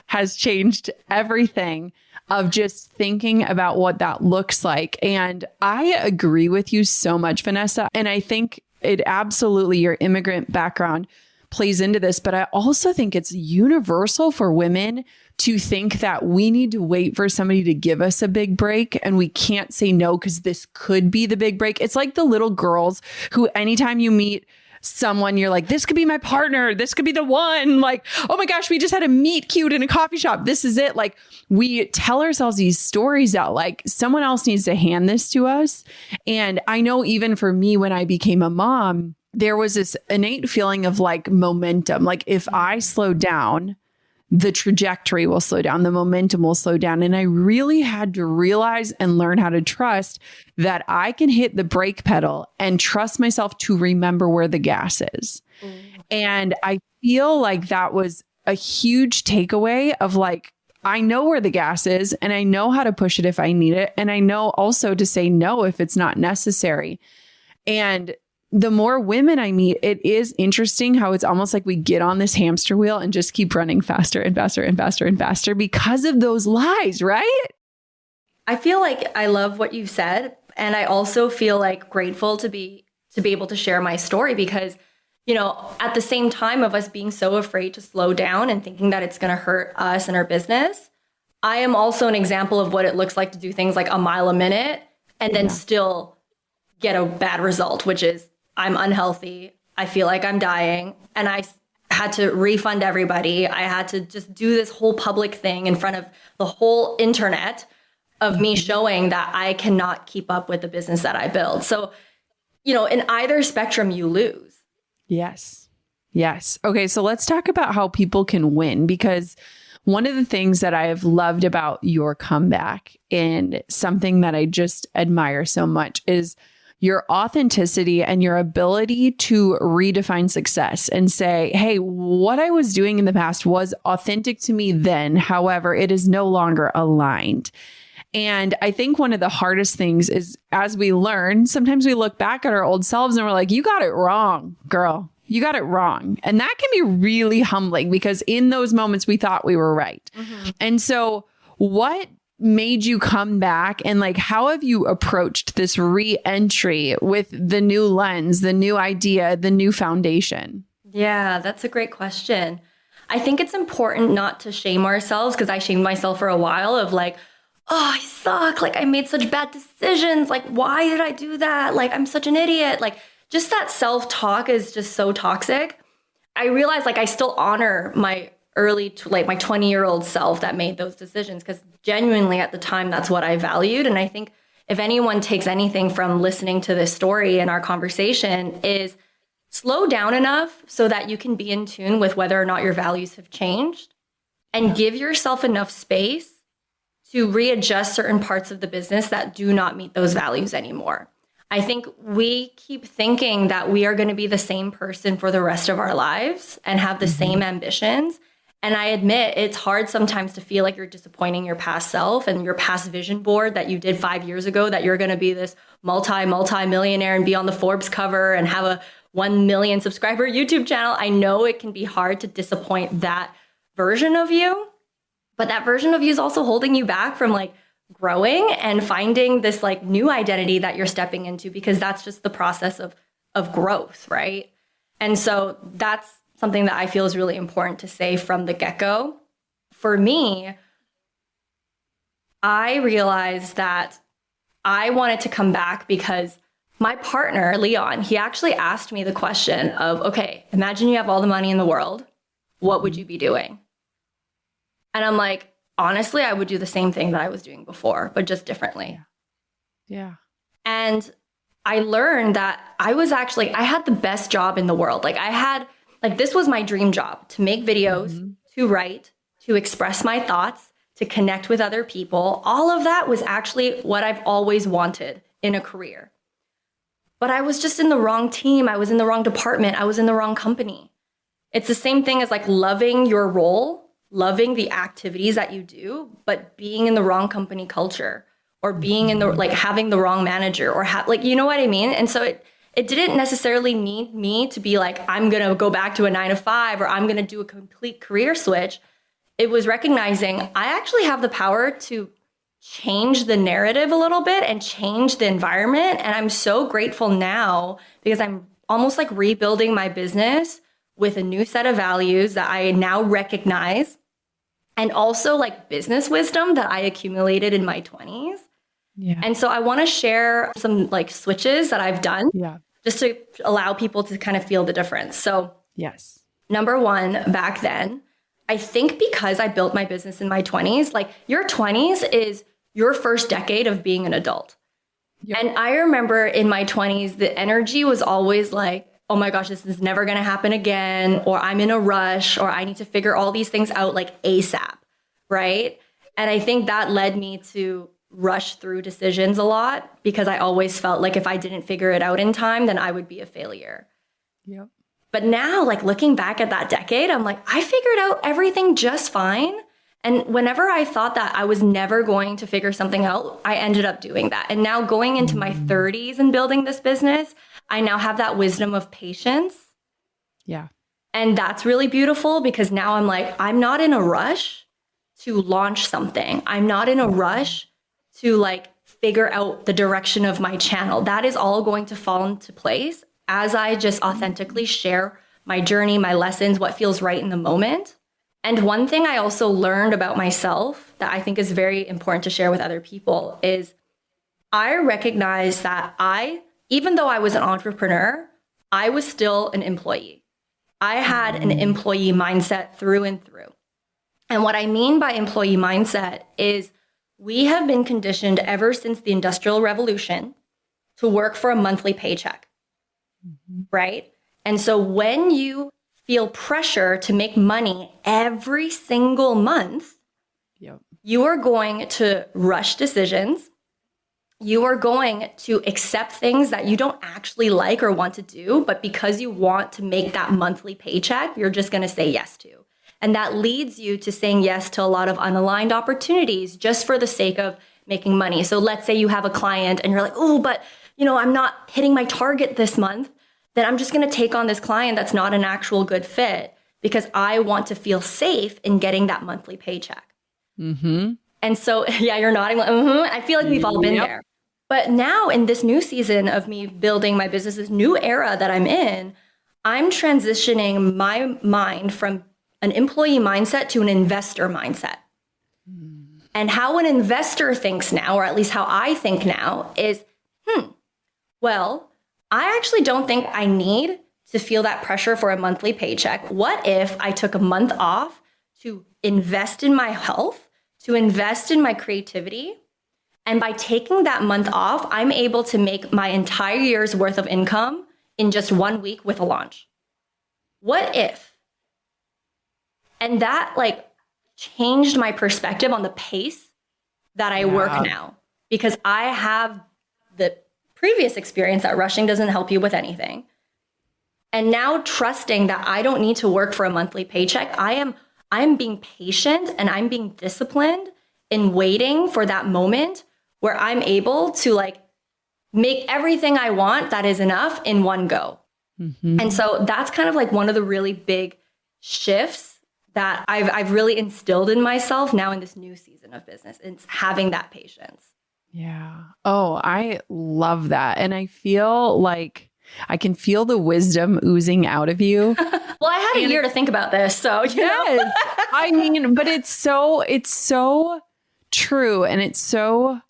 has changed everything of just thinking about what that looks like. And I agree with you so much, Vanessa. And I think it absolutely, your immigrant background plays into this, but I also think it's universal for women to think that we need to wait for somebody to give us a big break and we can't say no because this could be the big break. It's like the little girls who anytime you meet someone, you're like, this could be my partner. This could be the one. Like, oh my gosh, we just had a meet cute in a coffee shop. This is it. Like, we tell ourselves these stories that like someone else needs to hand this to us. And I know even for me, when I became a mom, there was this innate feeling of like momentum. Like if I slow down, the trajectory will slow down, the momentum will slow down. And I really had to realize and learn how to trust that I can hit the brake pedal and trust myself to remember where the gas is. And I feel like that was a huge takeaway of like, I know where the gas is and I know how to push it if I need it. And I know also to say no if it's not necessary. And the more women I meet, it is interesting how it's almost like we get on this hamster wheel and just keep running faster and faster and faster and faster because of those lies, right? I feel like I love what you said. And I also feel like grateful to be able to share my story because, you know, at the same time of us being so afraid to slow down and thinking that it's going to hurt us and our business, I am also an example of what it looks like to do things like a mile a minute and then still get a bad result, which is I'm unhealthy. I feel like I'm dying. And I had to refund everybody. I had to just do this whole public thing in front of the whole internet of me showing that I cannot keep up with the business that I build. So, you know, in either spectrum, you lose. Yes. Yes. Okay. So let's talk about how people can win, because one of the things that I have loved about your comeback and something that I just admire so much is your authenticity and your ability to redefine success and say, hey, what I was doing in the past was authentic to me then. However, it is no longer aligned. And I think one of the hardest things is as we learn, sometimes we look back at our old selves and we're like, you got it wrong, girl. You got it wrong. And that can be really humbling because in those moments we thought we were right. Mm-hmm. And so what made you come back and like, how have you approached this re-entry with the new lens, the new idea, the new foundation? Yeah, that's a great question. I think it's important not to shame ourselves because I shamed myself for a while of like, oh, I suck. Like I made such bad decisions. Like, why did I do that? Like, I'm such an idiot. Like just that self-talk is just so toxic. I realized like I still honor my my 20-year-old self that made those decisions because genuinely at the time, that's what I valued. And I think if anyone takes anything from listening to this story and our conversation is slow down enough so that you can be in tune with whether or not your values have changed and give yourself enough space to readjust certain parts of the business that do not meet those values anymore. I think we keep thinking that we are going to be the same person for the rest of our lives and have the same ambitions. And I admit it's hard sometimes to feel like you're disappointing your past self and your past vision board that you did 5 years ago, that you're going to be this multi-millionaire and be on the Forbes cover and have a 1 million subscriber YouTube channel. I know it can be hard to disappoint that version of you, but that version of you is also holding you back from like growing and finding this like new identity that you're stepping into, because that's just the process of of growth, right? And so that's something that I feel is really important to say from the get-go. For me, I realized that I wanted to come back because my partner, Leon, he actually asked me the question of, okay, imagine you have all the money in the world. What would you be doing? And I'm like, honestly, I would do the same thing that I was doing before, but just differently. Yeah. And I learned that I had the best job in the world. This was my dream job, to make videos, to write, to express my thoughts, to connect with other people. All of that was actually what I've always wanted in a career. But I was just in the wrong team. I was in the wrong department. I was in the wrong company. It's the same thing as like loving your role, loving the activities that you do, but being in the wrong company culture, or being in the, like, having the wrong manager, or you know what I mean? And so it didn't necessarily need me to be like, I'm going to go back to a 9 to 5, or I'm going to do a complete career switch. It was recognizing I actually have the power to change the narrative a little bit and change the environment. And I'm so grateful now because I'm almost like rebuilding my business with a new set of values that I now recognize, and also like business wisdom that I accumulated in my 20s. Yeah. And so I want to share some like switches that I've done just to allow people to kind of feel the difference. So yes. Number one, back then, I think because I built my business in my 20s, like your 20s is your first decade of being an adult. Yep. And I remember in my 20s, the energy was always like, oh my gosh, this is never going to happen again, or I'm in a rush, or I need to figure all these things out like ASAP, right? And I think that led me to rush through decisions a lot because I always felt like if I didn't figure it out in time, then I would be a failure. Yep. But now, like looking back at that decade, I'm like, I figured out everything just fine. And whenever I thought that I was never going to figure something out, I ended up doing that. And now going into my 30s and building this business, I now have that wisdom of patience. Yeah. And that's really beautiful because now I'm like, I'm not in a rush to launch something. I'm not in a rush to like figure out the direction of my channel. That is all going to fall into place as I just authentically share my journey, my lessons, what feels right in the moment. And one thing I also learned about myself that I think is very important to share with other people is I recognize that even though I was an entrepreneur, I was still an employee. I had an employee mindset through and through. And what I mean by employee mindset is we have been conditioned ever since the Industrial Revolution to work for a monthly paycheck, right? And so when you feel pressure to make money every single month, you are going to rush decisions. You are going to accept things that you don't actually like or want to do, but because you want to make that monthly paycheck, you're just going to say yes to. And that leads you to saying yes to a lot of unaligned opportunities just for the sake of making money. So let's say you have a client and you're like, oh, but I'm not hitting my target this month. Then I'm just going to take on this client that's not an actual good fit because I want to feel safe in getting that monthly paycheck. Mm-hmm. And so, yeah, you're nodding. I feel like we've all been there. But now in this new season of me building my business, this new era that I'm in, I'm transitioning my mind from an employee mindset to an investor mindset. And how an investor thinks now, or at least how I think now is, well, I actually don't think I need to feel that pressure for a monthly paycheck. What if I took a month off to invest in my health, to invest in my creativity? And by taking that month off, I'm able to make my entire year's worth of income in just 1 week with a launch. What if? And that changed my perspective on the pace that I work now, because I have the previous experience that rushing doesn't help you with anything. And now trusting that I don't need to work for a monthly paycheck, I'm being patient and I'm being disciplined in waiting for that moment where I'm able to make everything I want that is enough in one go. Mm-hmm. And so that's kind of one of the really big shifts that I've really instilled in myself now in this new season of business. It's having that patience. Yeah. Oh, I love that. And I feel like I can feel the wisdom oozing out of you. Well, I had a year to think about this. So, you know. I mean, but it's so true. And it's so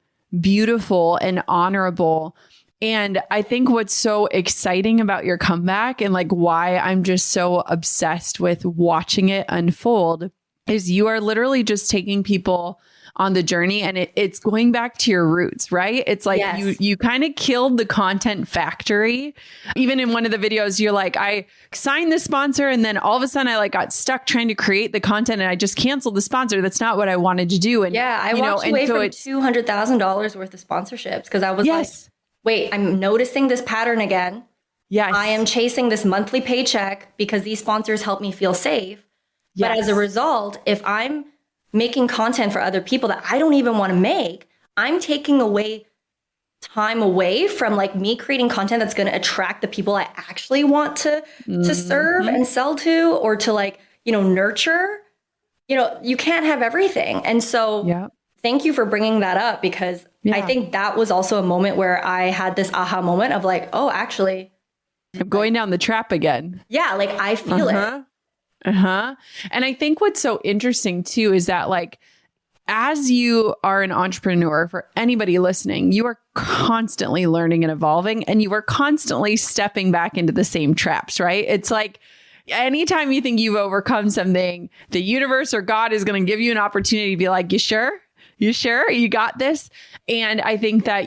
beautiful and honorable. And I think what's so exciting about your comeback and like why I'm just so obsessed with watching it unfold is you are literally just taking people on the journey, and it's going back to your roots, right? It's like you kind of killed the content factory. Even in one of the videos, you're like, I signed the sponsor and then all of a sudden I like got stuck trying to create the content and I just canceled the sponsor. That's not what I wanted to do. And I walked away from $200,000 worth of sponsorships because I was like, wait, I'm noticing this pattern again. Yes. I am chasing this monthly paycheck because these sponsors help me feel safe. Yes. But as a result, if I'm making content for other people that I don't even want to make, I'm taking time away from like me creating content that's going to attract the people I actually want to serve and sell to, or to like, you know, nurture. You know, you can't have everything. And so thank you for bringing that up, because I think that was also a moment where I had this aha moment of like, oh, actually, I'm going down the trap again. Yeah. Like I feel it. And I think what's so interesting too is that like, as you are an entrepreneur, for anybody listening, you are constantly learning and evolving, and you are constantly stepping back into the same traps, right? It's like anytime you think you've overcome something, the universe or God is going to give you an opportunity to be like, you sure? You sure? You got this? And I think that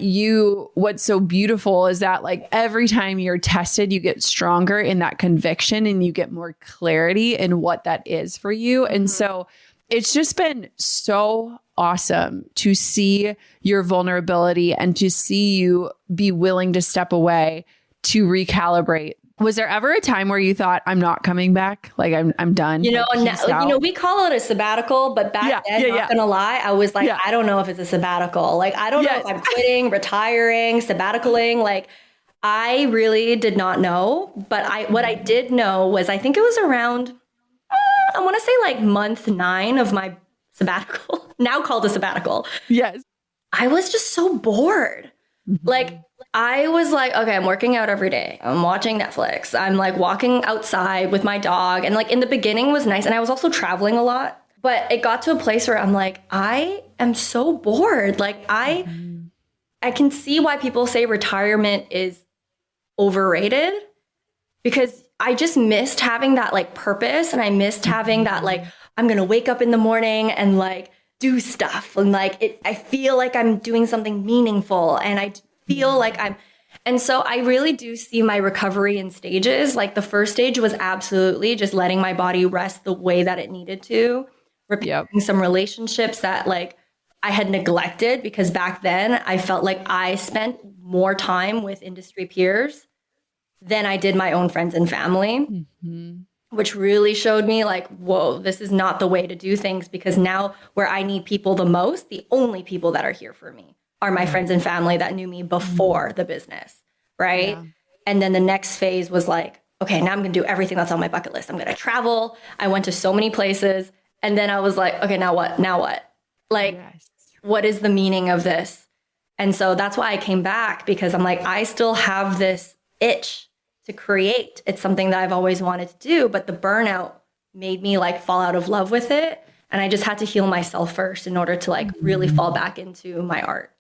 what's so beautiful is that like every time you're tested, you get stronger in that conviction and you get more clarity in what that is for you. And so it's just been so awesome to see your vulnerability and to see you be willing to step away to recalibrate. Was there ever a time where you thought, I'm not coming back? Like I'm done. You know, we call it a sabbatical, but back then, not gonna lie, I was like, I don't know if it's a sabbatical. Like, I don't know if I'm quitting, retiring, sabbaticaling. Like, I really did not know. But what I did know was, I think it was around, I want to say like month 9 of my sabbatical, now called a sabbatical. Yes. I was just so bored. Like, I was like, okay, I'm working out every day. I'm watching Netflix. I'm like walking outside with my dog. And like in the beginning was nice. And I was also traveling a lot. But it got to a place where I'm like, I am so bored. Like I can see why people say retirement is overrated, because I just missed having that like purpose. And I missed having that like, I'm going to wake up in the morning and like do stuff. And like, I feel like I'm doing something meaningful. And I feel like and so I really do see my recovery in stages. Like the first stage was absolutely just letting my body rest the way that it needed to, repairing some relationships that like I had neglected, because back then I felt like I spent more time with industry peers than I did my own friends and family, which really showed me like, whoa, this is not the way to do things, because now where I need people the most, the only people that are here for me are my friends and family that knew me before the business, right? Yeah. And then the next phase was like, okay, now I'm going to do everything that's on my bucket list. I'm going to travel. I went to so many places. And then I was like, okay, now what? Now what? Like, what is the meaning of this? And so that's why I came back, because I'm like, I still have this itch to create. It's something that I've always wanted to do, but the burnout made me like fall out of love with it. And I just had to heal myself first in order to like really fall back into my art.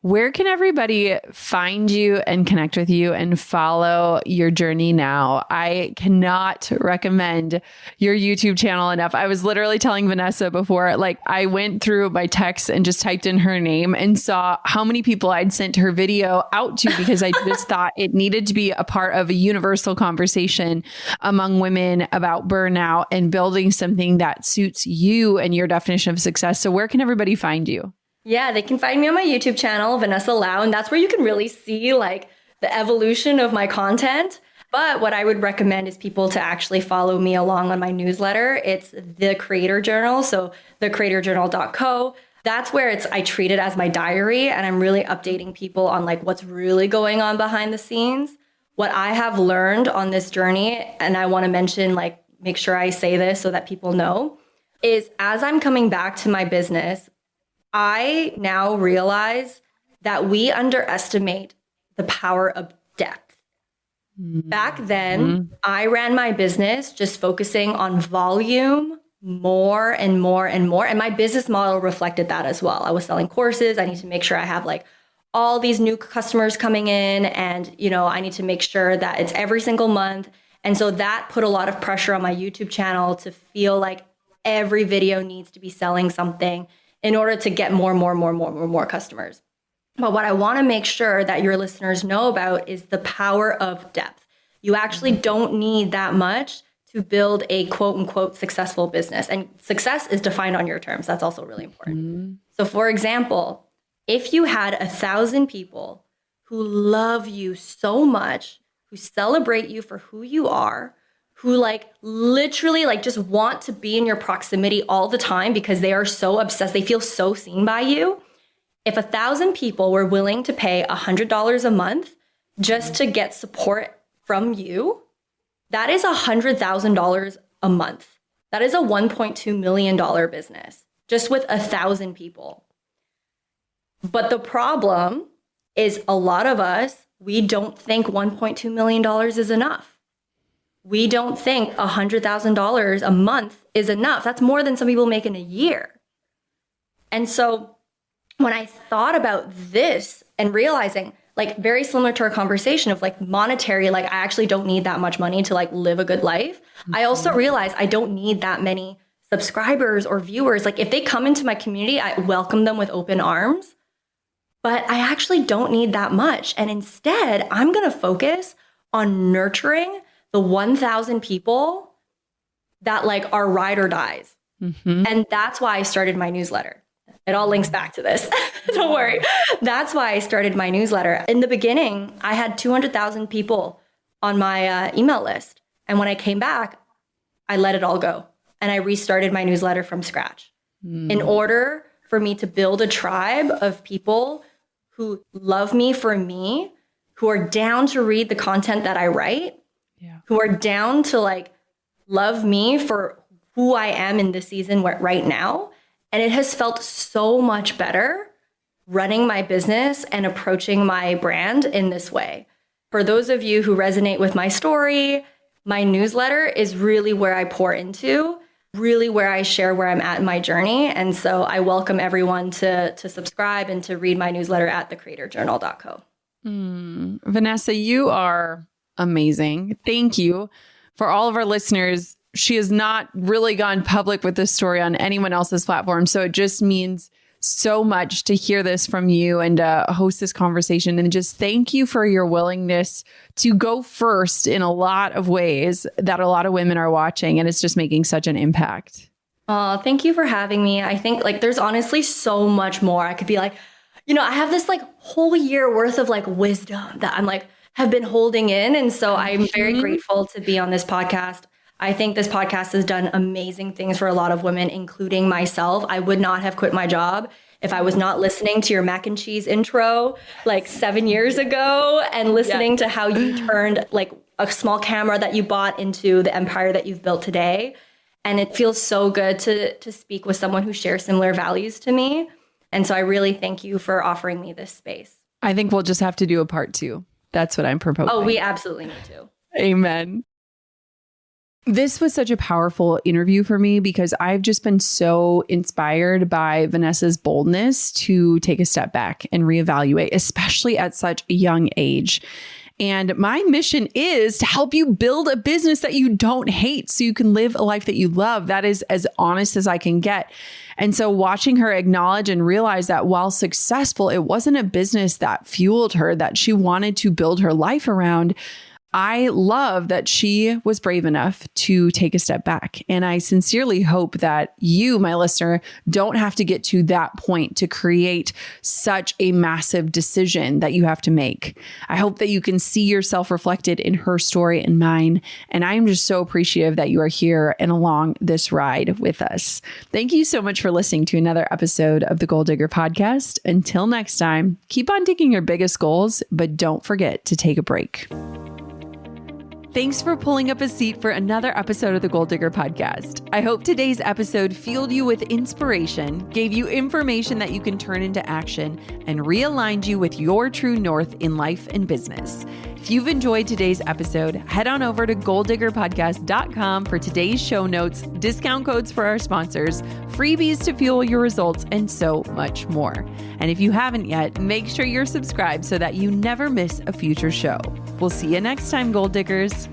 Where can everybody find you and connect with you and follow your journey now? I cannot recommend your YouTube channel enough. I was literally telling Vanessa before, like I went through my texts and just typed in her name and saw how many people I'd sent her video out to, because I just thought it needed to be a part of a universal conversation among women about burnout and building something that suits you and your definition of success. So where can everybody find you? Yeah, they can find me on my YouTube channel, Vanessa Lau, and that's where you can really see like the evolution of my content. But what I would recommend is people to actually follow me along on my newsletter. It's the Creator Journal, so thecreatorjournal.co. That's where I treat it as my diary, and I'm really updating people on like what's really going on behind the scenes. What I have learned on this journey, and I want to mention, like, make sure I say this so that people know, is as I'm coming back to my business, I now realize that we underestimate the power of depth. Back then, I ran my business just focusing on volume more and more and more. And my business model reflected that as well. I was selling courses. I need to make sure I have like all these new customers coming in, and, you know, I need to make sure that it's every single month. And so that put a lot of pressure on my YouTube channel to feel like every video needs to be selling something in order to get more customers. But what I want to make sure that your listeners know about is the power of depth. You actually don't need that much to build a quote unquote successful business. And success is defined on your terms. That's also really important. So for example, if you had 1,000 people who love you so much, who celebrate you for who you are, who like literally like just want to be in your proximity all the time because they are so obsessed, they feel so seen by you. If 1,000 people were willing to pay $100 a month just to get support from you, that is $100,000 a month. That is a $1.2 million business just with 1,000 people. But the problem is a lot of us, we don't think $1.2 million is enough. We don't think $100,000 a month is enough. That's more than some people make in a year. And so when I thought about this and realizing, like, very similar to our conversation of like monetary, like I actually don't need that much money to like live a good life. I also realized I don't need that many subscribers or viewers. Like if they come into my community, I welcome them with open arms. But I actually don't need that much. And instead, I'm going to focus on nurturing the 1,000 people that like are ride or dies. And that's why I started my newsletter. It all links back to this. Don't worry. That's why I started my newsletter. In the beginning, I had 200,000 people on my email list. And when I came back, I let it all go. And I restarted my newsletter from scratch in order for me to build a tribe of people who love me for me, who are down to read the content that I write, who are down to like love me for who I am in this season right now. And it has felt so much better running my business and approaching my brand in this way. For those of you who resonate with my story, my newsletter is really where I pour into, really where I share where I'm at in my journey. And so I welcome everyone to subscribe and to read my newsletter at thecreatorjournal.co. Vanessa, you are amazing. Thank you. For all of our listeners, she has not really gone public with this story on anyone else's platform. So it just means so much to hear this from you and host this conversation. And just thank you for your willingness to go first in a lot of ways that a lot of women are watching. And it's just making such an impact. Thank you for having me. I think like there's honestly so much more. I could be like, you know, I have this like whole year worth of like wisdom that I'm like have been holding in. And so I'm very grateful to be on this podcast. I think this podcast has done amazing things for a lot of women, including myself. I would not have quit my job if I was not listening to your mac and cheese intro like 7 years ago and listening to how you turned like a small camera that you bought into the empire that you've built today. And it feels so good to speak with someone who shares similar values to me. And so I really thank you for offering me this space. I think we'll just have to do a part 2. That's what I'm proposing. Oh, we absolutely need to. Amen. This was such a powerful interview for me because I've just been so inspired by Vanessa's boldness to take a step back and reevaluate, especially at such a young age. And my mission is to help you build a business that you don't hate so you can live a life that you love. That is as honest as I can get. And so watching her acknowledge and realize that while successful, it wasn't a business that fueled her, that she wanted to build her life around. I love that she was brave enough to take a step back. And I sincerely hope that you, my listener, don't have to get to that point to create such a massive decision that you have to make. I hope that you can see yourself reflected in her story and mine. And I am just so appreciative that you are here and along this ride with us. Thank you so much for listening to another episode of the Goal Digger Podcast. Until next time, keep on digging your biggest goals, but don't forget to take a break. Thanks for pulling up a seat for another episode of the Goal Digger Podcast. I hope today's episode fueled you with inspiration, gave you information that you can turn into action, and realigned you with your true north in life and business. If you've enjoyed today's episode, head on over to goaldiggerpodcast.com for today's show notes, discount codes for our sponsors, freebies to fuel your results, and so much more. And if you haven't yet, make sure you're subscribed so that you never miss a future show. We'll see you next time, Goal Diggers.